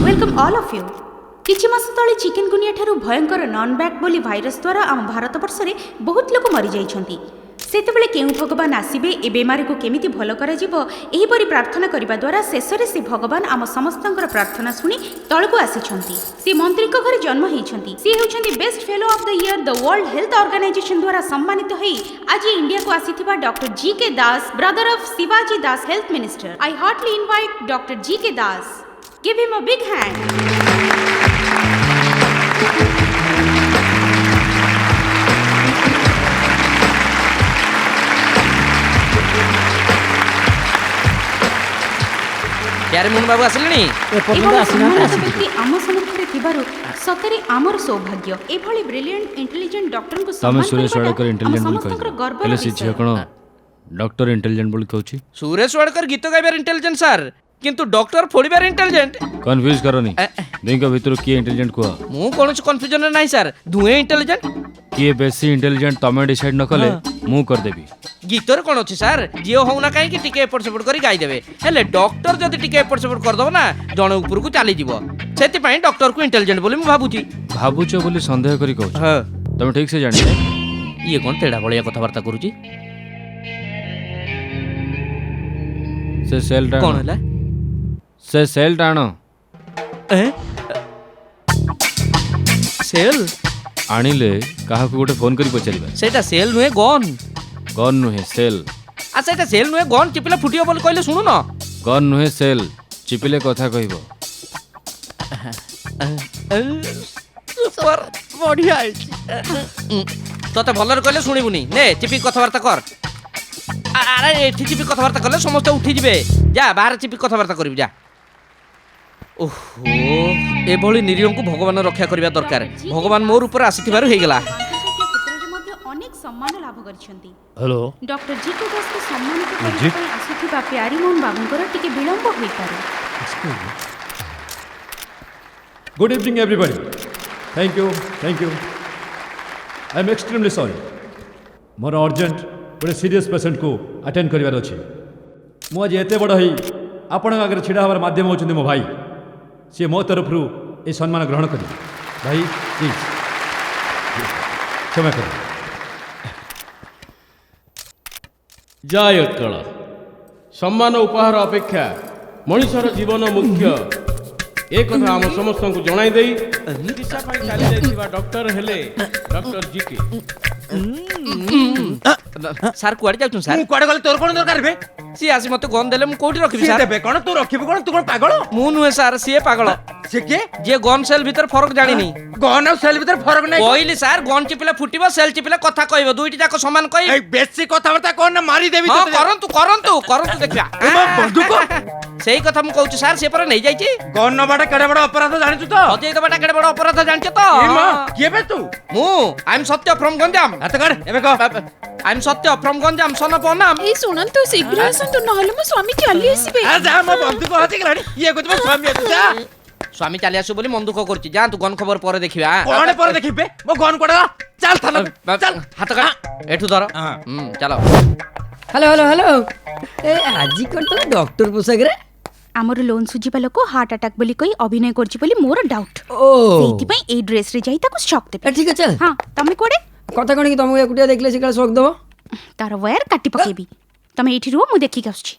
वेलकम ऑल ऑफ यू किछि मास तळे चिकनगुनिया ठारू भयंकर नॉन बैक बोली भाइरस द्वारा आम भारत वर्ष रे बहुत लोक मरि जाइछंती सेतेबेले केउ भगवान आसीबे ए बेमारी को केमिति भलो करा जिवो एही परि प्रार्थना करिबा द्वारा शेषरे से भगवान आम समस्तंकर प्रार्थना सुनी तळको आसीछंती से मंत्री को घरे जन्म हेछंती से हेउछंती best fellow of the year the World Health Organization द्वारा सम्मानित होई आज इंडिया को आसीथिबा doctor G K Das brother of Shivaji Das health minister I heartly invite doctor G K Das give him a big hand यार मुन बाबू आसलेनी व्यक्ति आम सम्मुखरे थिबारु सतरे आमर सौभाग्य एभली ब्रिलियंट इंटेलिजेंट डॉक्टर को तमे सुरेश वाडकर इंटेलिजेंट बोल कहि हेले सिझिया कोन डॉक्टर इंटेलिजेंट बोल कहउची सुरेश वाडकर गीत गाइबार इंटेलिजेंट सर किंतु डॉक्टर फोड़ीबार इंटेलिजेंट कंफ्यूज करनी देंका भीतर किए इंटेलिजेंट को मु कोनस कंफ्यूजन नाही सर दुए इंटेलिजेंट किए बेसी इंटेलिजेंट तमे डिसाइड न कले मु कर देबी गीतर कोन अछि सर जियो होना काहे कि टिके एपट सेपट करी गाई देबे हेले डॉक्टर जदी टिके एपट सेपट कर दबो ना जण ऊपर को चली जीवो ସେଥିପାଇଁ ଡକ୍ଟରକୁ ଇଣ୍ଟେଲିଜେଣ୍ଟ ବୋଲି ମୁଁ ଭାବୁଛି। ଭାବୁଛ ବୋଲି ସନ୍ଦେହ କରି କହୁଛ। ହଁ ତମେ ଠିକ ସେ ଜାଣିଛ? ଇଏ କ'ଣ ତେଢ଼ା ଭଳିଆ କଥାବାର୍ତ୍ତା କରୁଛି? ସେ ସେଲ୍ଟା କ'ଣ ହେଲା? ସେ ସେଲ୍ଟା ଆଣ। ସେଲ୍? ଆଣିଲେ କାହାକୁ ଗୋଟେ ଫୋନ କରି ପଚାରିବା। ସେଇଟା ସେଲ୍ ନୁହେଁ, ଗନ୍। ଗନ୍ ନୁହେଁ ସେଲ୍। ଆଚ୍ଛା ଏଇଟା ସେଲ୍ ନୁହେଁ, ଗନ୍ ଚିପିଲେ ଫୁଟିବ ବୋଲି କହିଲେ ଶୁଣୁନ। ଗନ୍ ନୁହେଁ ସେଲ୍, ଚିପିଲେ କଥା କହିବ। ସୁପର, ବଢିଆ ହେଇଛି। ତତେ ଭଲରେ କହିଲେ ଶୁଣିବୁନି। ନେ ଚିପି କଥାବାର୍ତ୍ତା କର। ଆରେ ଏଠି ଚିପି କଥାବାର୍ତ୍ତା କଲେ ସମସ୍ତେ ଉଠିଯିବେ। ଯା ବାହାରେ ଚିପି କଥାବାର୍ତ୍ତା କରିବି ଯା। ଓହୋ, ଏଭଳି ନିରୀହଙ୍କୁ ଭଗବାନ ରକ୍ଷା କରିବା ଦରକାର। ଭଗବାନ ମୋ ଉପରେ ଆସିଥିବାରୁ ହେଇଗଲା। ଅନେକ ସମ୍ମାନ ଲାଭ କରିଛନ୍ତି। ହ୍ୟାଲୋ ଡକ୍ଟର ଜିତୁ ଦାସଙ୍କୁ ସମ୍ମାନିତ କରିବା ପାଇଁ ଆସୁଥିବା ପ୍ୟାରୀମୋହନ ବାବୁଙ୍କର ଟିକେ ବିଳମ୍ବ ହୋଇପାରେ। Good evening everybody thank you I am extremely sorry more urgent गोटे सीरियस पेशेंट को अटेंड करार अच्छे मुझे एत बड़ ही आपण आगे छिड़ा हमार माध्यम होती मो भाई सी मो तरफ ये सम्मान ग्रहण कर भाई प्लीज क्षमा कर जय उत्कल। सम्मान उपहार अपेक्षा मनुष्यर जीवन मुख्य एक कथा आम समस्त को जणाई देई चिकित्सा पाई चली जाइथिबा डॉक्टर हेले डॉक्टर जीके। ସାର୍ କୁଆଡେ ଯାଉଛୁ ସାର୍? ମୁଁ କୁଆଡେ ଗଲେ ତୋର କ'ଣ ଦରକାର ବେ? ସିଏ ଆସି ମତେ ଗନ୍ ଦେଲେ ମୁଁ କୋଉଠି ରଖିବି ସିଏ ସାର୍? ଦେବେ କ'ଣ ତୁ ରଖିବୁ କ'ଣ? ତୁ କ'ଣ ପାଗଳ? ମୁଁ ନୁହେଁ ସାର୍, ସିଏ ପାଗଳ। ସେ କିଏ? ଯିଏ ଗନ୍ ସେଲ୍ ଭିତରେ ଫରକ ଜାଣିନି। ଗନ୍ ଆଉ ସେଲ୍ ଭିତରେ ଫରକ ନାହିଁ। କହିଲି ସାର୍, ଗନ୍ ଚିପିଲେ ଫୁଟିବ, ସେଲ୍ ଚିପିଲେ କଥା କହିବ, ଦୁଇଟି ଯାକ ସମାନ କହିବି। ଏଇ ବେଶୀ କଥାବାର୍ତ୍ତା କର ନା ମାରିଦେବି ହଁ ତତେ। କରନ୍ତୁ କରନ୍ତୁ କରନ୍ତୁ ଦେଖିବା। ମୋ ବନ୍ଧୁକ? ସେଇ କଥା ମୁଁ କହୁଛି ସାର୍, ସିଏ ପରେ ନେଇଯାଇଛି। ଗନ୍ ନବାଟା କେଡ଼େ ବଡ଼ ଅପରାଧ ଜାଣିଛୁ ତ? ହଜେଇ ଦେବାଟା କେଡ଼େ ବଡ଼ ଅପରାଧ ଜାଣିଛ ତ? ଏ ମା, କିଏ ବେ ତୁ? ମୁଁ ଆଇମ୍ ସତ୍ୟ ଫ୍ରମ୍ ଗଞ୍ଜାମ। ହାତ କାଢ଼ ଏବେ କହ। I'm Satya from Ganjam son of Anam. ଏଇ ଶୁଣନ୍ତୁ, ଶୀଘ୍ର ଆସନ୍ତୁ ନହେଲେ ମୋ ସ୍ୱାମୀ ଚାଲି ଆସିବେ। ଆ ଯା, ମୋ ବନ୍ଧୁକ ହଜିଗଲାଣି। ଇଏ କହୁଛି ମୋ ସ୍ୱାମୀ ଅଛି। ଯା। ସ୍ୱାମୀ ଚାଲି ଆସିବ ବୋଲି ମନ ଦୁଃଖ କରୁଛି। ଯାଆନ୍ତୁ ଗନ୍ ଖବର ପରେ ଦେଖିବା। କ'ଣ ପରେ ଦେଖିବେ? ମୋ ଗନ୍ କୁଆଡ଼େ ଗଲା? ଚାଲ ଥାନା ଚାଲ। ହାତ କାଟ, ଏଠୁ ଧର। ଚାଲ। Hello hello hello. ଏ ଆଜି କ'ଣ ତମେ ଡକ୍ଟର ପୋଷାକରେ? ଆମର ଲୋନ୍ ସୁଝିବା ଲୋକ ହାର୍ଟ ଆଟାକ୍ ବୋଲି କହି ଅଭିନୟ କରୁଛି ବୋଲି ମୋର ଡାଉଟ୍। ଓ ସେଇଥିପାଇଁ ଏଇ ଡ୍ରେସରେ ଯାଇ ତାକୁ ଶକ୍ ଦେବେ। ଠିକ ଅଛି। ହଁ, ତମେ କୁଆଡେ? କଥା କ'ଣ କି ତମକୁ ଏକୁଟିଆ ଦେଖିଲେ ସେ କାଳେ ଶକ୍ ଦେବ? ତାର ୱାୟାର କାଟି ପକେଇବି। ତମେ ଏଇଠି ରୁହ, ମୁଁ ଦେଖିକି ଆସୁଛି।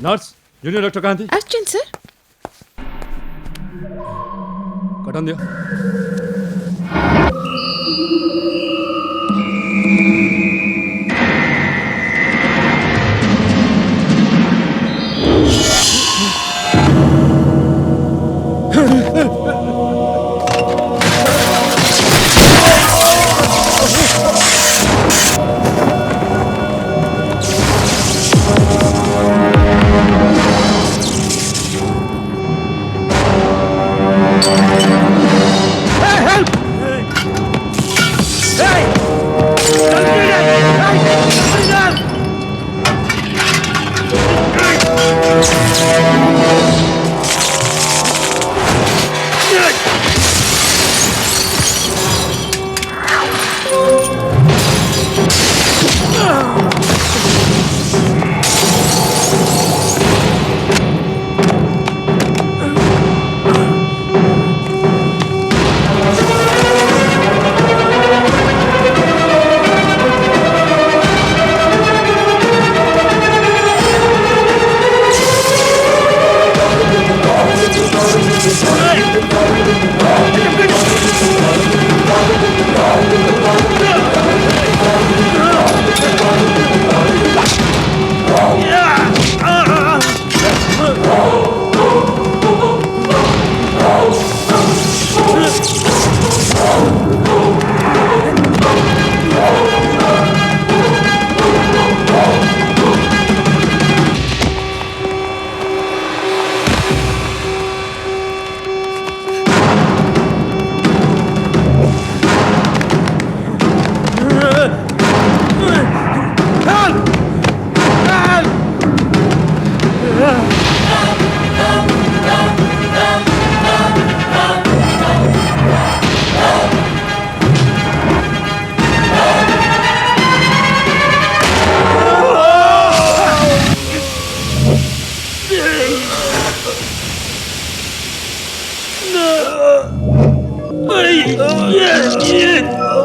नर्स जूनियर डॉक्टर कहाँ थी? ଆସିଛନ୍ତି ସାର୍। कटन दियो।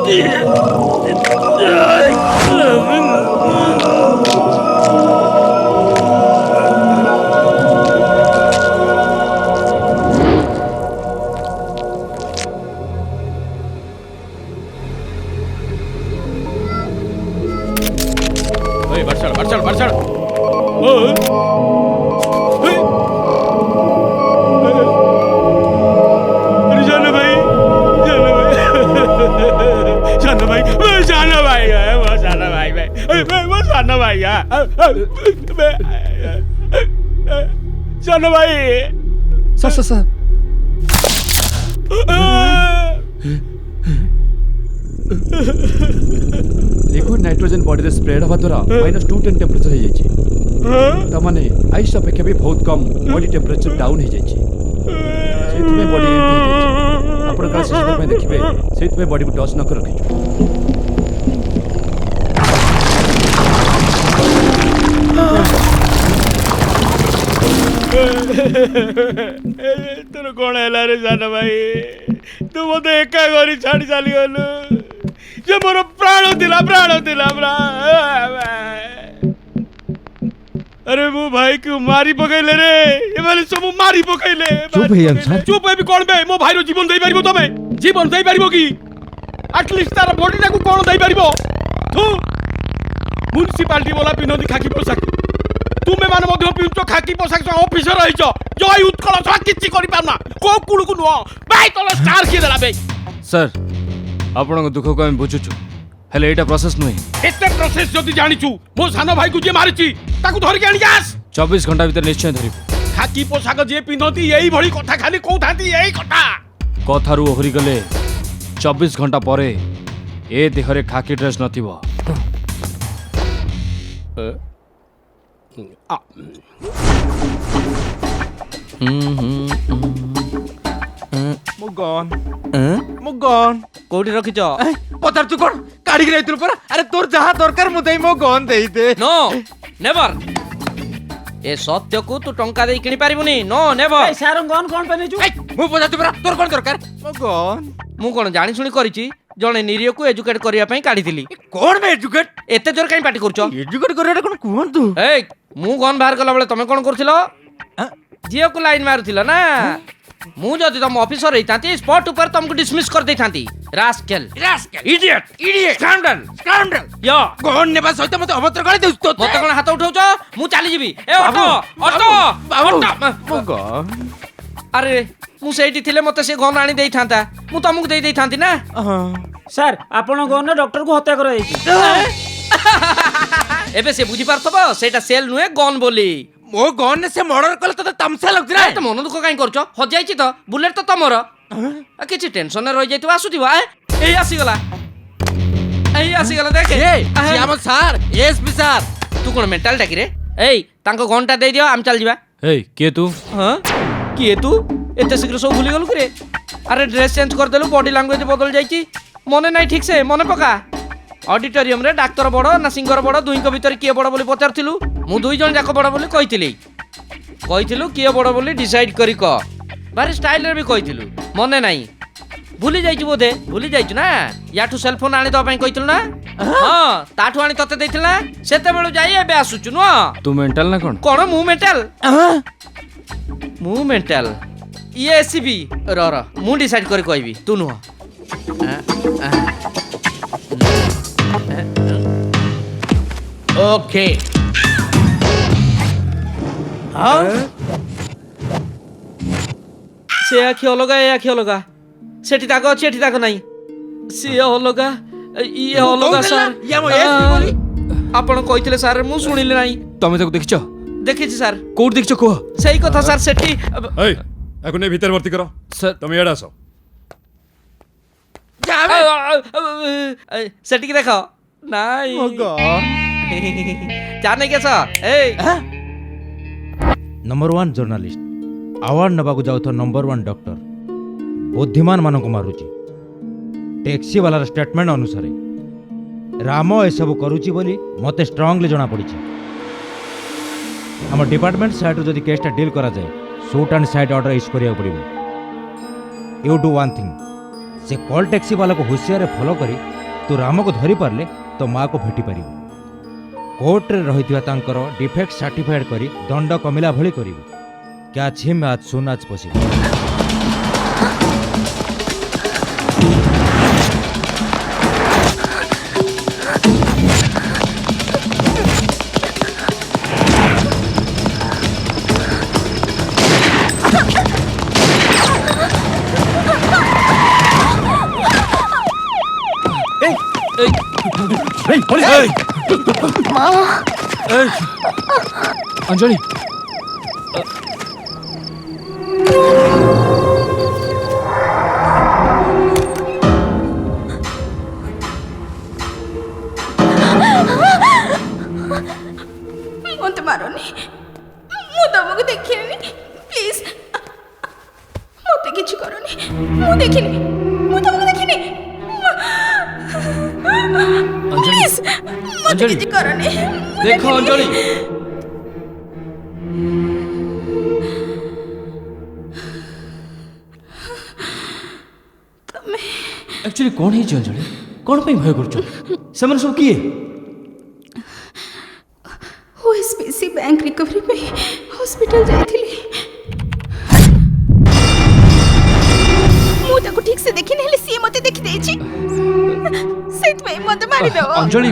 ओए बरसाड़ ओए ओए अरे जाना भाई सर लिक्विड नाइट्रोजन बॉडी रे स्प्रेड हवा द्वारा -210 टेम्परेचर हो जाइए त माने आइस अपेक्षा भी बहुत कम बॉडी टेम्परेचर डाउन हो जाइए सेत में बॉडी एंटी हो जाइए आपण का सिस्टम में देखिबे सेत में बॉडी को टच न कर रखियो तोर कौन है रे जाना भाई तू मत एका गरी छाड़ी चली गलु जे मोर प्राण दिला अरे मो भाई को मारी पकैले रे ए माने सब मारी पकैले चुप है अंसार चुप है भी कोन बे मो भाई रो जीवन देई परिबो तमे जीवन देई परिबो की एटलीस्ट तार बॉडी टाकू कोन देई परिबो तू म्युनिसिपालिटी वाला पिनोदी खाकी पोशाक तुमे माने मध्य पिउचो खाकी पोशाक ऑफिसर रहिचो जय उत्कल छ किछि करि पारना को कुळु को नो बाई तोला स्टार की देला बे सर आपन दुख को हम बुझुछु हेले एटा प्रोसेस नहीं एते प्रोसेस जदी जानिचु मो सानो भाई को जे मारिची ताकू धरि के आनी जास 24 घंटा भीतर निश्चय धरिबो खाकी पोशाक जे पिनोती एई भଳି कथा खाली कहथांती एई कथा कथारु ओहरी गले 24 घंटा परे ए देहरे खाकी ड्रेस नथिबो मुगन कोठी रखिछ पतार तू कोन काढी के रहितु पर अरे तोर जहा दरकार मु देई मो गन देई दे नो नेवर ए सत्य को तू टंका दे किनि पारिबुनी नो नेवर ସାର୍ ଗନ୍ କ'ଣ ପାଇଁ ନେଇଛୁ मु पतार पर तोर कोन दरकार मो गन मु कोन जानि सुनि करिछि जणे निरिय को एजुकेट करिया पई काढिथिली कोन में एजुकेट एते जोर काई पार्टी करछो एजुकेट करैटा कोन कोन तू ए मु गन बाहर कला बेले तमे कोन करथिलो जियो को लाइन मारुथिलो ना मु जदि तुम ऑफिसर रहितांती स्पॉट ऊपर तुमको डिसमिस कर देथांती रास्केल इडियट स्काउंडल यो गन नेबा सहित मते अभद्र गाली देउस तो मते कोन हाथ उठाउछो मु चली जीवी ए ऑटो मो गन अरे मु सेठी थिले मते से गन आनी देइथांता मु तुमको देई देइथांती ना ସାର୍ ଆପଣ ଗନ୍ ଡକ୍ଟରକୁ ହତ୍ୟା କରାଯାଇଛି एबे से बुझी पारथबो सेटा सेल नुहे गन बोली मो गन से मर्डर कले तो तमसा लगछ रे तो मन दुख काई करछो हो जाईची तो बुलेट तो तमर आ किछि टेंशन रह जाइतु आसुथिबा एई आसीगला देख ए हम सर एसपी सर तू कोन मेंटल टाकी रे एई तांको घंटा दे दियो हम चल जीवा ए के तू हां किए तू एते शीघ्र सब भूली गलु रे अरे ड्रेस चेंज कर देलु बॉडी लैंग्वेज बदल जाईची मने नहीं ठीक से मने पका ऑडिटोरियम रे डाक्टर बड़ ना सिंगर बड़ दुई को भीतर किए बड़ बोली पचारथिलु मु दुई जन जाक बड़ बोली कहिथिलु किए बड़ बोली डिसाइड करी क बारे स्टाइल रे भी कहिथिलु मने नहीं भूली जाइछु बोधे भूली जाइछु ना याठू सेल फोन आनी द पई कहिथिलु ना हां ताठू आनी तते देथिल ना सेते बेलु जाई एबे आसुछु न तू मेंटल ना कोन मु मेंटल ये एसीबी र मु डिसाइड करी कहबी तू नुह ओके से आखि अलगा ए आखि अलगा सेठी ताको अछि एठी ताको नाही से अलगा ये अलगा सर या मो एसपी बोली आपण कहितले सर मु सुनिले नाही तमे ताको देखिछ देखिछि सर कोड देखिछ को सही कथा सर सेठी ए आको ने भीतर भर्ती करो सर तुम एडा आसो सेठी की देखो नाही मो गन जाने के सर ए नंबर 1 जर्नलिस्ट अवार्ड नबाकू जाउथ नंबर 1 डॉक्टर बुद्धिमान मानक मारुची टैक्सी वाला स्टेटमेंट अनुसार राम ए सब करूची बोली मते स्ट्रांगली जना पड़ी हम डिपार्टमेंट साइड जदि केसटा डील करा जाए shoot and side order issue करिया पड़िबो यू डू वन थिंग से कॉल टैक्सी वाला को होशियार फॉलो करी तू राम को धरी पारले तो माँ को भेटी पारिबु कोर्ट रे रहितवा तांकर डिफेक्ट सर्टिफाइड करी दंड कमिला भली करिबु कैच हिम आज सुन आज पॉसिबल अंजलि मत मारोनी मु तुमको देखिनी प्लीज मत किछ करनी मु देखिनी मु तुमको देखिनी प्लीज मत किछ करनी देखो अंजलि एक्चुअली कौन है अंजलि कौन पे भय कर सब किए ओएसपीसी बैंक रिकवरी पे हॉस्पिटल जाइथिली मु ताको ठीक से देखि नहले सी मते देखि देछि सेत में मत मारि दो अंजलि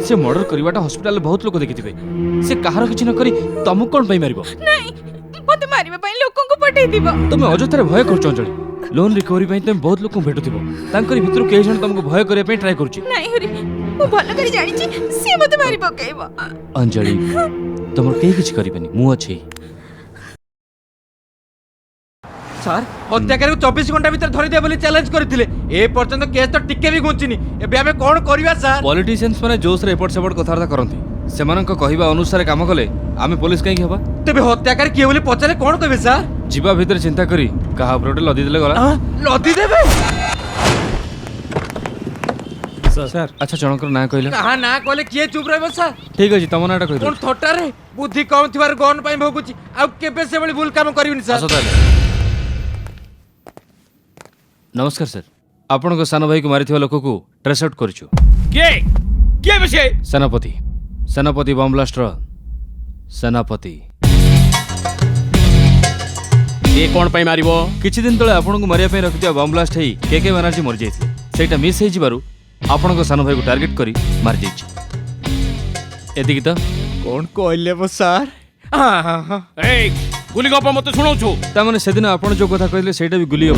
से मर्डर करवाटा हॉस्पिटल बहुत लोग देखिथिबे से कहार किछ न करी तुमको कौन पे मारिबो नहीं मते मारिबा पई लोकन को पठै दिबो तुम अजथरे भय करछ अंजलि लोन रिकवरी पई तुम बहुत लोग भेटुथिबो तांकर भितर के जण तुमको भय करे पे ट्राई करछि नहीं हरि मु भलो करी जानि छी से मते मारि पकेइबो अंजलि तुमर केही किछ करिबेनी मु अछि सर हत्याकारी 24 घंटा भीतर धरि दे बोली चैलेंज करथिले ए पर्यंत केस तो टिके भी गुंचिनी एबे हमें कोन करबा सर पॉलिटिशियंस माने जोश रे एपट सेपट कथार्था करंती सेमानक कहिबा अनुसार काम कले आमे पुलिस काई हेबा तेबे हत्याकारी के बोली पचारे कोन कहबे सर जीवा भीतर चिंता करी कहा उपरोटे लदी देले गला लदी देबे सर अच्छा जनकर ना कहले कहा ना कहले किए चुप रहबो सर ठीक अछि तम नाटा कहि कोन थोटा रे बुद्धि कम थिबार गन पई भोगुची आ केबे से बली भूल काम करबिनी सर आसो ताले नमस्कार सर आपण को सानो भाई को मारिथिबा लोक को ट्रेस आउट करछु के बसे सेनापति सेनापति बम ब्लास्टर सेनापति ए कोन पई मारिबो किछि दिन तळे आपण को मारिया पे रखिया बम ब्लास्ट हेई के बनर्जी मर जाइथि सेटा मिस हेई जिबारु आपण को सानो भाई को टारगेट करी मार जाइछि एदिक त कोन कहले बो सर हां हां हां ए गुली गप मते सुनाउ छु ता माने सेदिन आपण जो कथा कहले सेटा भी गुली हो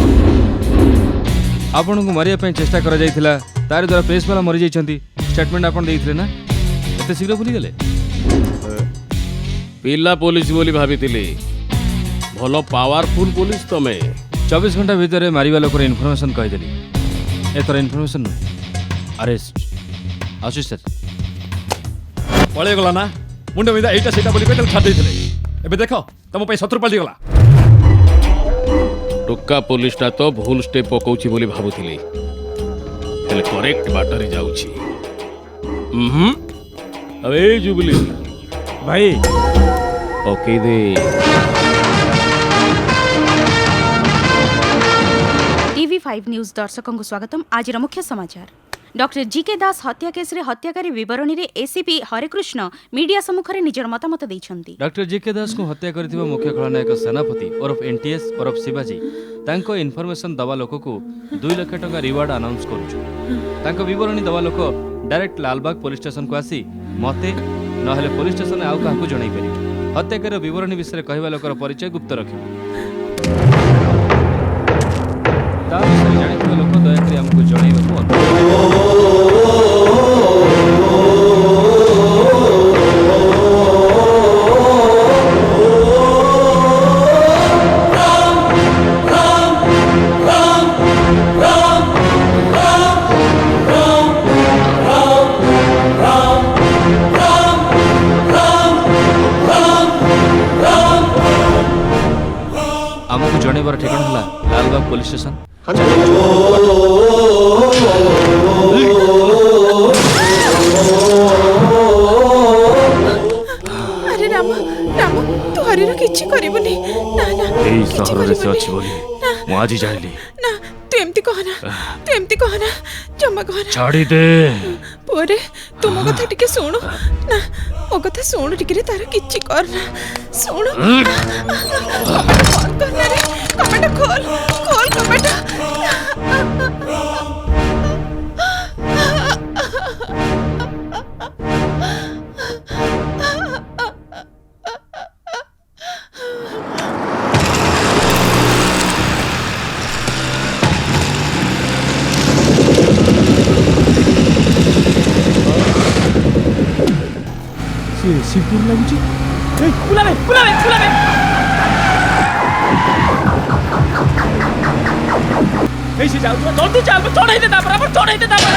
आपण को मारिया पे चेष्टा करा जाइथिला तार द्वारा प्रेस वाला मरि जाइछंती स्टेटमेंट आपण देइथिले ना एते शीघ्र भूली गेले पिल्ला पुलिस बोली भाबितिली भलो पावरफुल पुलिस तमे 24 घंटा भीतर मारिबा लोकर इन्फॉर्मेशन कहि देली एतर इन्फॉर्मेशन अरेस्ट आशीष सर पळे गला ना मुंड में एटा सेटा बोली पेटल छाड़ देथिले एबे देखो तम पे शत्रु पलटी गला टुक्का पुलिसटा तो भूल स्टेप पकाउछि बोली भाबुथिली हेले करेक्ट बाटरी जाउछि अबे जुबली भाई ओके दे TV5 न्यूज दर्शकों को स्वागतम आज मुख्य समाचार डॉक्टर जीके दास हत्या केस रे हत्याकारी विवरणी रे एसीपी हरेकृष्ण मीडिया सम्मुखरे निजर मतामत दैछंती डॉक्टर जीके दास को हत्या करथिबा मुख्य खलनायक सेनापति उर्फ एनटीएस उर्फ शिवाजी तांको इन्फॉर्मेशन दवा लोक को 2 लाख टका रिवार्ड अनाउंस करूछु तांको विवरणी दवा लोक डायरेक्ट लालबाग पुलिस स्टेशन को आसी मते नहले पुलिस स्टेशन आउ काहकु जणाई परिबे हत्याकर विवरणी विषय कहबा लोकर परिचय गुप्त रखिबो ता विषय जानिଥିବା लोक दयाकरी हमकु जणाइबाकु हमकु जणाइबार ठिकाना हला लालबाग पुलिस स्टेशन अरे राम राम तू हरिर किछि करबनी ना ना एई सहर रे से अछि बोली मु आजि जाइली ना तू एमती कहना तू एमती कहना जमा कहना ଛାଡ଼ି ଦେ ପରେ ତୁ ମୋ କଥା ଟିକେ ଶୁଣୁ ନା ମୋ କଥା ଶୁଣୁ ଟିକେ ରେ ତାର କିଛି କରନା ଶୁଣୁ କବାଟ ବନ୍ଦ କରନା ରେ କବାଟ ଖୋଲ ଖୋଲ କବାଟ ସିମ୍ପୁଲ ଲାଗୁଛି ବୁଲାବେ ବୁଲାବେ ବୁଲାବେ এই সে যাও জলদি চাল চড়াই দে তারপর আবার চড়াই দে তারপর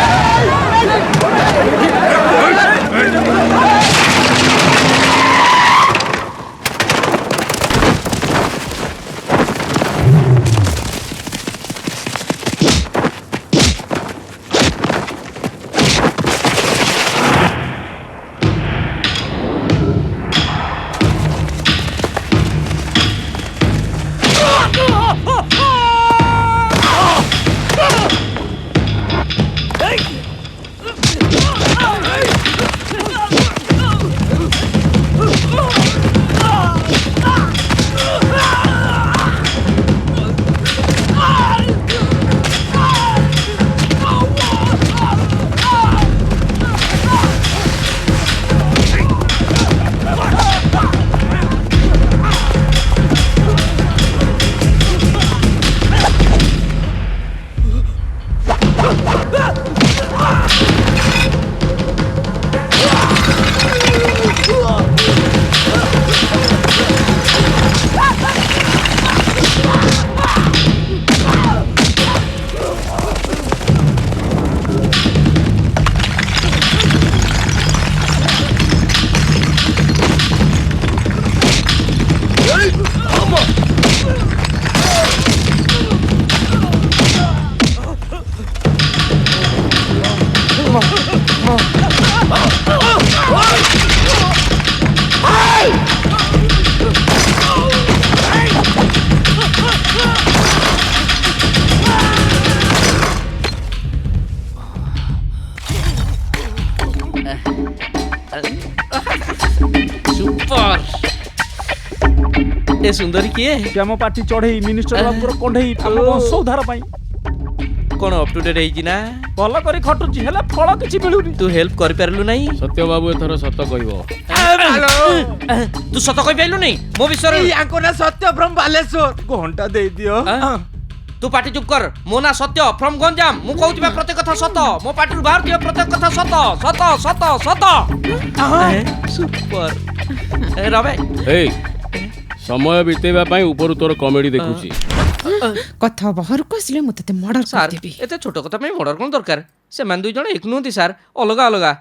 सुपर ए सुंदरी किए श्याम पार्टी चढ़ई मिनिस्टर बाबूर कंढई हम वंश उद्धार पाई कौन अप टू डेट ହେଇଛି ନା ଭଲ କରି ଖଟୁଛି ହେଲେ ଫଳ କିଛି ମିଳୁନି तू हेल्प କରି ପାରିଲୁ ନାହିଁ ସତ୍ୟ ବାବୁ ଏଥର ସତ କହିବ तू ସତ କହି ପାରିଲୁ ନାହିଁ ମୋ ବିଷୟରେ ୟାଙ୍କ ନା ସତ୍ୟ ଫ୍ରମ ବାଲେଶ୍ୱର ଘଣ୍ଟା ଦେଇ ଦିଅ तू पार्टी चुप कर मो ना सत्य फ्रॉम गंजाम मु कहूची बा प्रत्येक कथा सत मो पार्टी बाहर दियो प्रत्येक कथा सत सत सत सत सुपर ए रवे ଏ ସମୟ ବିତେଇବା ପାଇଁ ଉପରୁ ତୋର କମେଡି ଦେଖୁଛି କଥା ବାହାରକୁ ଆସିଲେ ମୁଁ ତତେ ମର୍ଡର ସାର୍ କରିଦେବି ଏତେ ଛୋଟ କଥା ପାଇଁ ମର୍ଡର କଣ ଦରକାର ସେମାନେ ଦୁଇ ଜଣ ଏକ ନୁହନ୍ତି ସାର୍ ଅଲଗା ଅଲଗା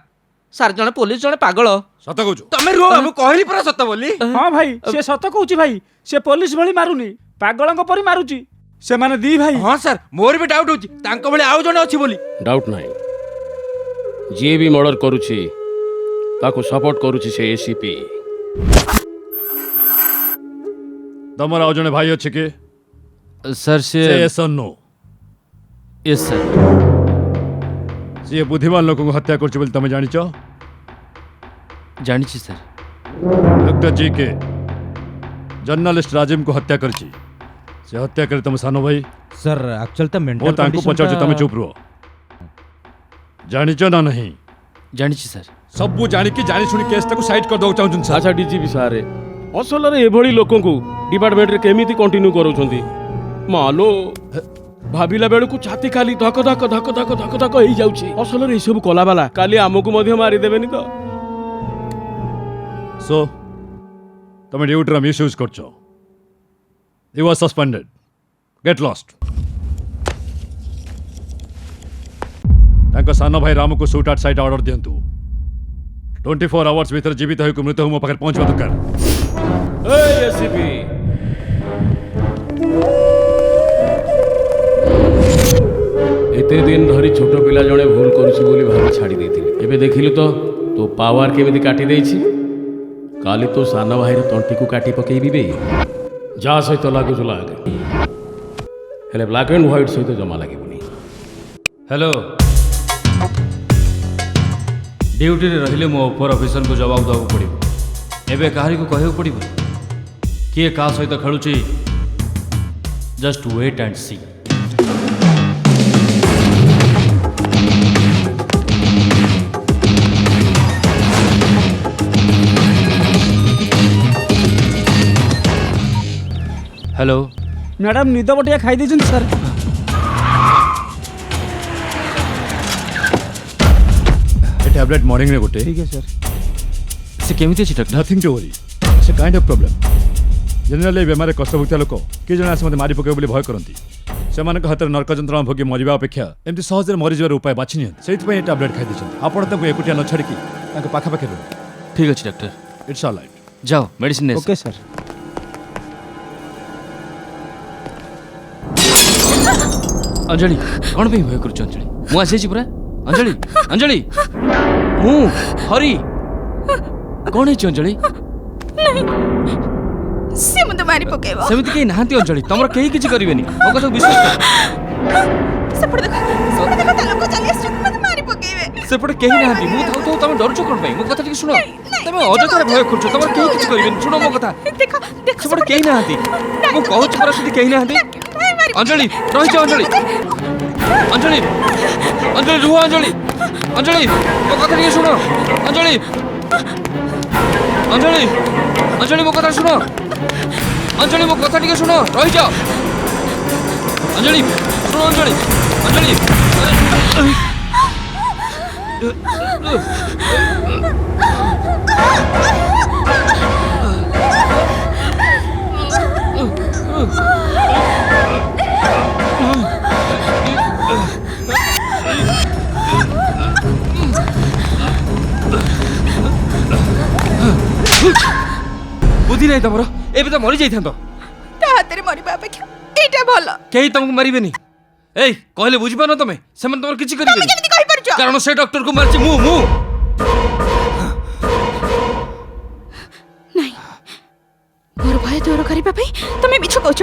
ସାର୍ ଜଣେ ପୋଲିସ ଜଣେ ପାଗଳ ସତ କହୁଛୁ ତମେ ରୁହ ମୁଁ କହିଲି ପରା ସତ ବୋଲି ହଁ ଭାଇ ସେ ସତ କହୁଛି ଭାଇ ସେ ପୋଲିସ ଭଳି ମାରୁନି ପାଗଳଙ୍କ ପରି ମାରୁଛି ସେମାନେ ଦି ଭାଇ ହଁ ସାର୍ ମୋର ବି ଡାଉଟ୍ ହଉଛି ତାଙ୍କ ଭଳି ଆଉ ଜଣେ ଅଛି ବୋଲି ଡାଉଟ୍ ନାହିଁ ଯିଏ ବି ମର୍ଡର କରୁଛି ତାକୁ ସପୋର୍ଟ କରୁଛି ସେ ଏସିପି ତମର ଆଉ ଜଣେ ଭାଇ ଅଛି କି सर से yes or no yes sir ସିଏ ବୁଦ୍ଧିମାନ ଲୋକଙ୍କୁ ହତ୍ୟା କରୁଛି ବୋଲି ତମେ ଜାଣିଛ ଜାଣିଛି sir doctor G K journalist ରାଜୀବଙ୍କୁ ହତ୍ୟା କରିଛି ସେ ହତ୍ୟା କରି ତମ ସାନ ଭାଇ सर एक्चुअल तो ମୁଁ मेंटल ତାଙ୍କୁ ପଚାରୁଛି ତମେ ଚୁପ୍ ରୁହ ଜାଣିଛ ନା ନାହିଁ ଜାଣିଛି सर ସବୁ ଜାଣିକି ଜାଣି ଶୁଣି କେସ୍ଟାକୁ ସାଇଡ୍ କରିଦେବାକୁ ଚାହୁଁଛନ୍ତି ସାର୍ ଆଚ୍ଛା ଡିଜିପି ସାରେ ଅସଲରେ ଏଭଳି ଲୋକଙ୍କୁ ଡିପାର୍ଟମେଣ୍ଟରେ କେମିତି କଣ୍ଟିନ୍ୟୁ କରୁଛନ୍ତି ମାଲୋ ଭାବିଲା ବେଳକୁ ଛାତି ଖାଲି ଧକ ଧକ ଧକ ଧକ ଧକ ଧକ ହେଇଯାଉଛି ଅସଲରେ ଏସବୁ କଲାବାଲା କାଲି ଆମକୁ ମଧ୍ୟ ମାରିଦେବେନି ତ ସୋ ତମେ ଡ୍ୟୁଟିର ମିସ୍ୟୁଜ୍ କରୁଛ you are suspended get lost ତାଙ୍କ ସାନ ଭାଇ ରାମକୁ ସୁଟ୍ ଆଟ୍ ସାଇଟ୍ ଅର୍ଡର ଦିଅନ୍ତୁ 24 ଆୱାର୍ସ ଭିତରେ ଜୀବିତ ହୋଇକୁ ମୃତ ମୋ ପାଖରେ ପହଞ୍ଚିବା ଦରକାର ଏସିପି ଏତେ ଦିନ ଧରି ଛୋଟ ପିଲା ଜଣେ ଭୁଲ କରୁଛି ବୋଲି ଭାବି ଛାଡ଼ି ଦେଇଥିଲି ଏବେ ଦେଖିଲୁ ତ ତୋ ପାୱାର କେମିତି କାଟି ଦେଇଛି କାଲି ତୋ ସାନ ଭାଇର ତଣ୍ଟିକୁ କାଟି ପକେଇବି ବେ ଯାହା ସହିତ ଲାଗୁଛୁ ଲାଗ ହେଲେ ବ୍ଲାକ୍ ଆଣ୍ଡ ହ୍ୱାଇଟ୍ ସହିତ ଜମା ଲାଗିବୁନି हेलो ड्यूटी रे रहिले मो ऊपर ऑफिसर को जवाब देବାକୁ पड़िबो एबे काहारी को कहବାକୁ पड़िबो किए का सहित खेलुची just wait and see hello madam निद बटिया खाई ଦେଇଛନ୍ତି ସାର୍ ए टैबलेट मॉर्निंग रे गोटे ठीक है सर से केमिति अछि doctor nothing to worry it's a kind of problem generally बेमारे कष्टभुक्ता लोक किए जन आसे मते मारी पके बोली भय करंती सेमानक हाथ नरक जंत्रणा भोगी मरिबा अपेक्षा एमती सहज मरीजर उपाय बाछि नियन सेति पय टैबलेट खाई दिछन आपण तको एकुटिया न छाडी की ताको पाखा पाखे रहो ठीक अछि डॉक्टर इट्स ऑल राइट जाओ मेडिसिन ने ओके सर अंजलि कौन पे भय करूछ अंजलि मु आसे छी पूरा अंजलि अंजलि मु हरि कौन है अंजलि से मते मारी पकेबो सेमिति के नाहंती अंजलि तमर केही किछि करिवेनी मो कथा विश्वास कर सपड़ देखो ता लोग चली आस मते मारी पकेबे सेपटे केही नाहंती मु थाउ थाउ तमे डरछ कोन पई मो कथा ठीक सुनो तमे अजतर भय करूछ तमर केही किछि करिवेनी सुनो मो कथा देखो देखो सेपटे केही नाहंती मु कहूछ पर सिद्धि केही नाहंती अंजलि रहि जा अंजलि अंजलि अंजलि रुह अंजलि अंजलि मो कथा ठीक सुनो अंजलि अंजलि अंजलि मो कथा सुनो अंजलि मो कथा ठीक सुनो रहि जा अंजलि सुनो अंजलि अंजलि बुद्धि नहीं तमर एबे तो मरी जाइथांतो ता हातरे मरिबा अपेक्षा एटा भलो केही तुमको मारिबेनी ए कहले बुझि पानो तमे सेमन तमर किछि तमे करिबेनी केमिति कहि परछ कारण से डॉक्टर को मारछि मु नहीं मोर भय दूर करिबा पई तमे मिछ कहछ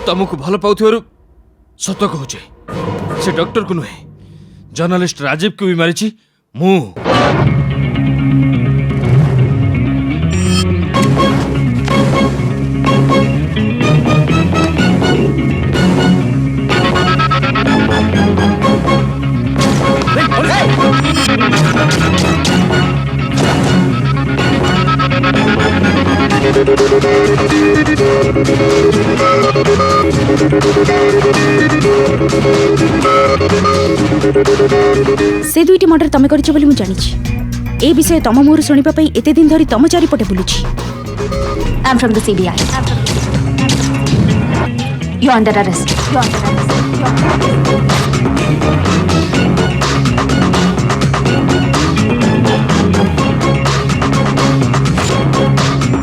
तुमको भल पाउथिवरु सत कहूचे से डॉक्टर को नुहे जर्नलिस्ट राजीव को भी मारिछि मु से दुईटी मर्डर तमे करिछ बोली मु जानिछि ए विषय तम मोर सुनिबा पई एते दिन धरि तम चारि पटे बुलुछि I am from the CBI you are under arrest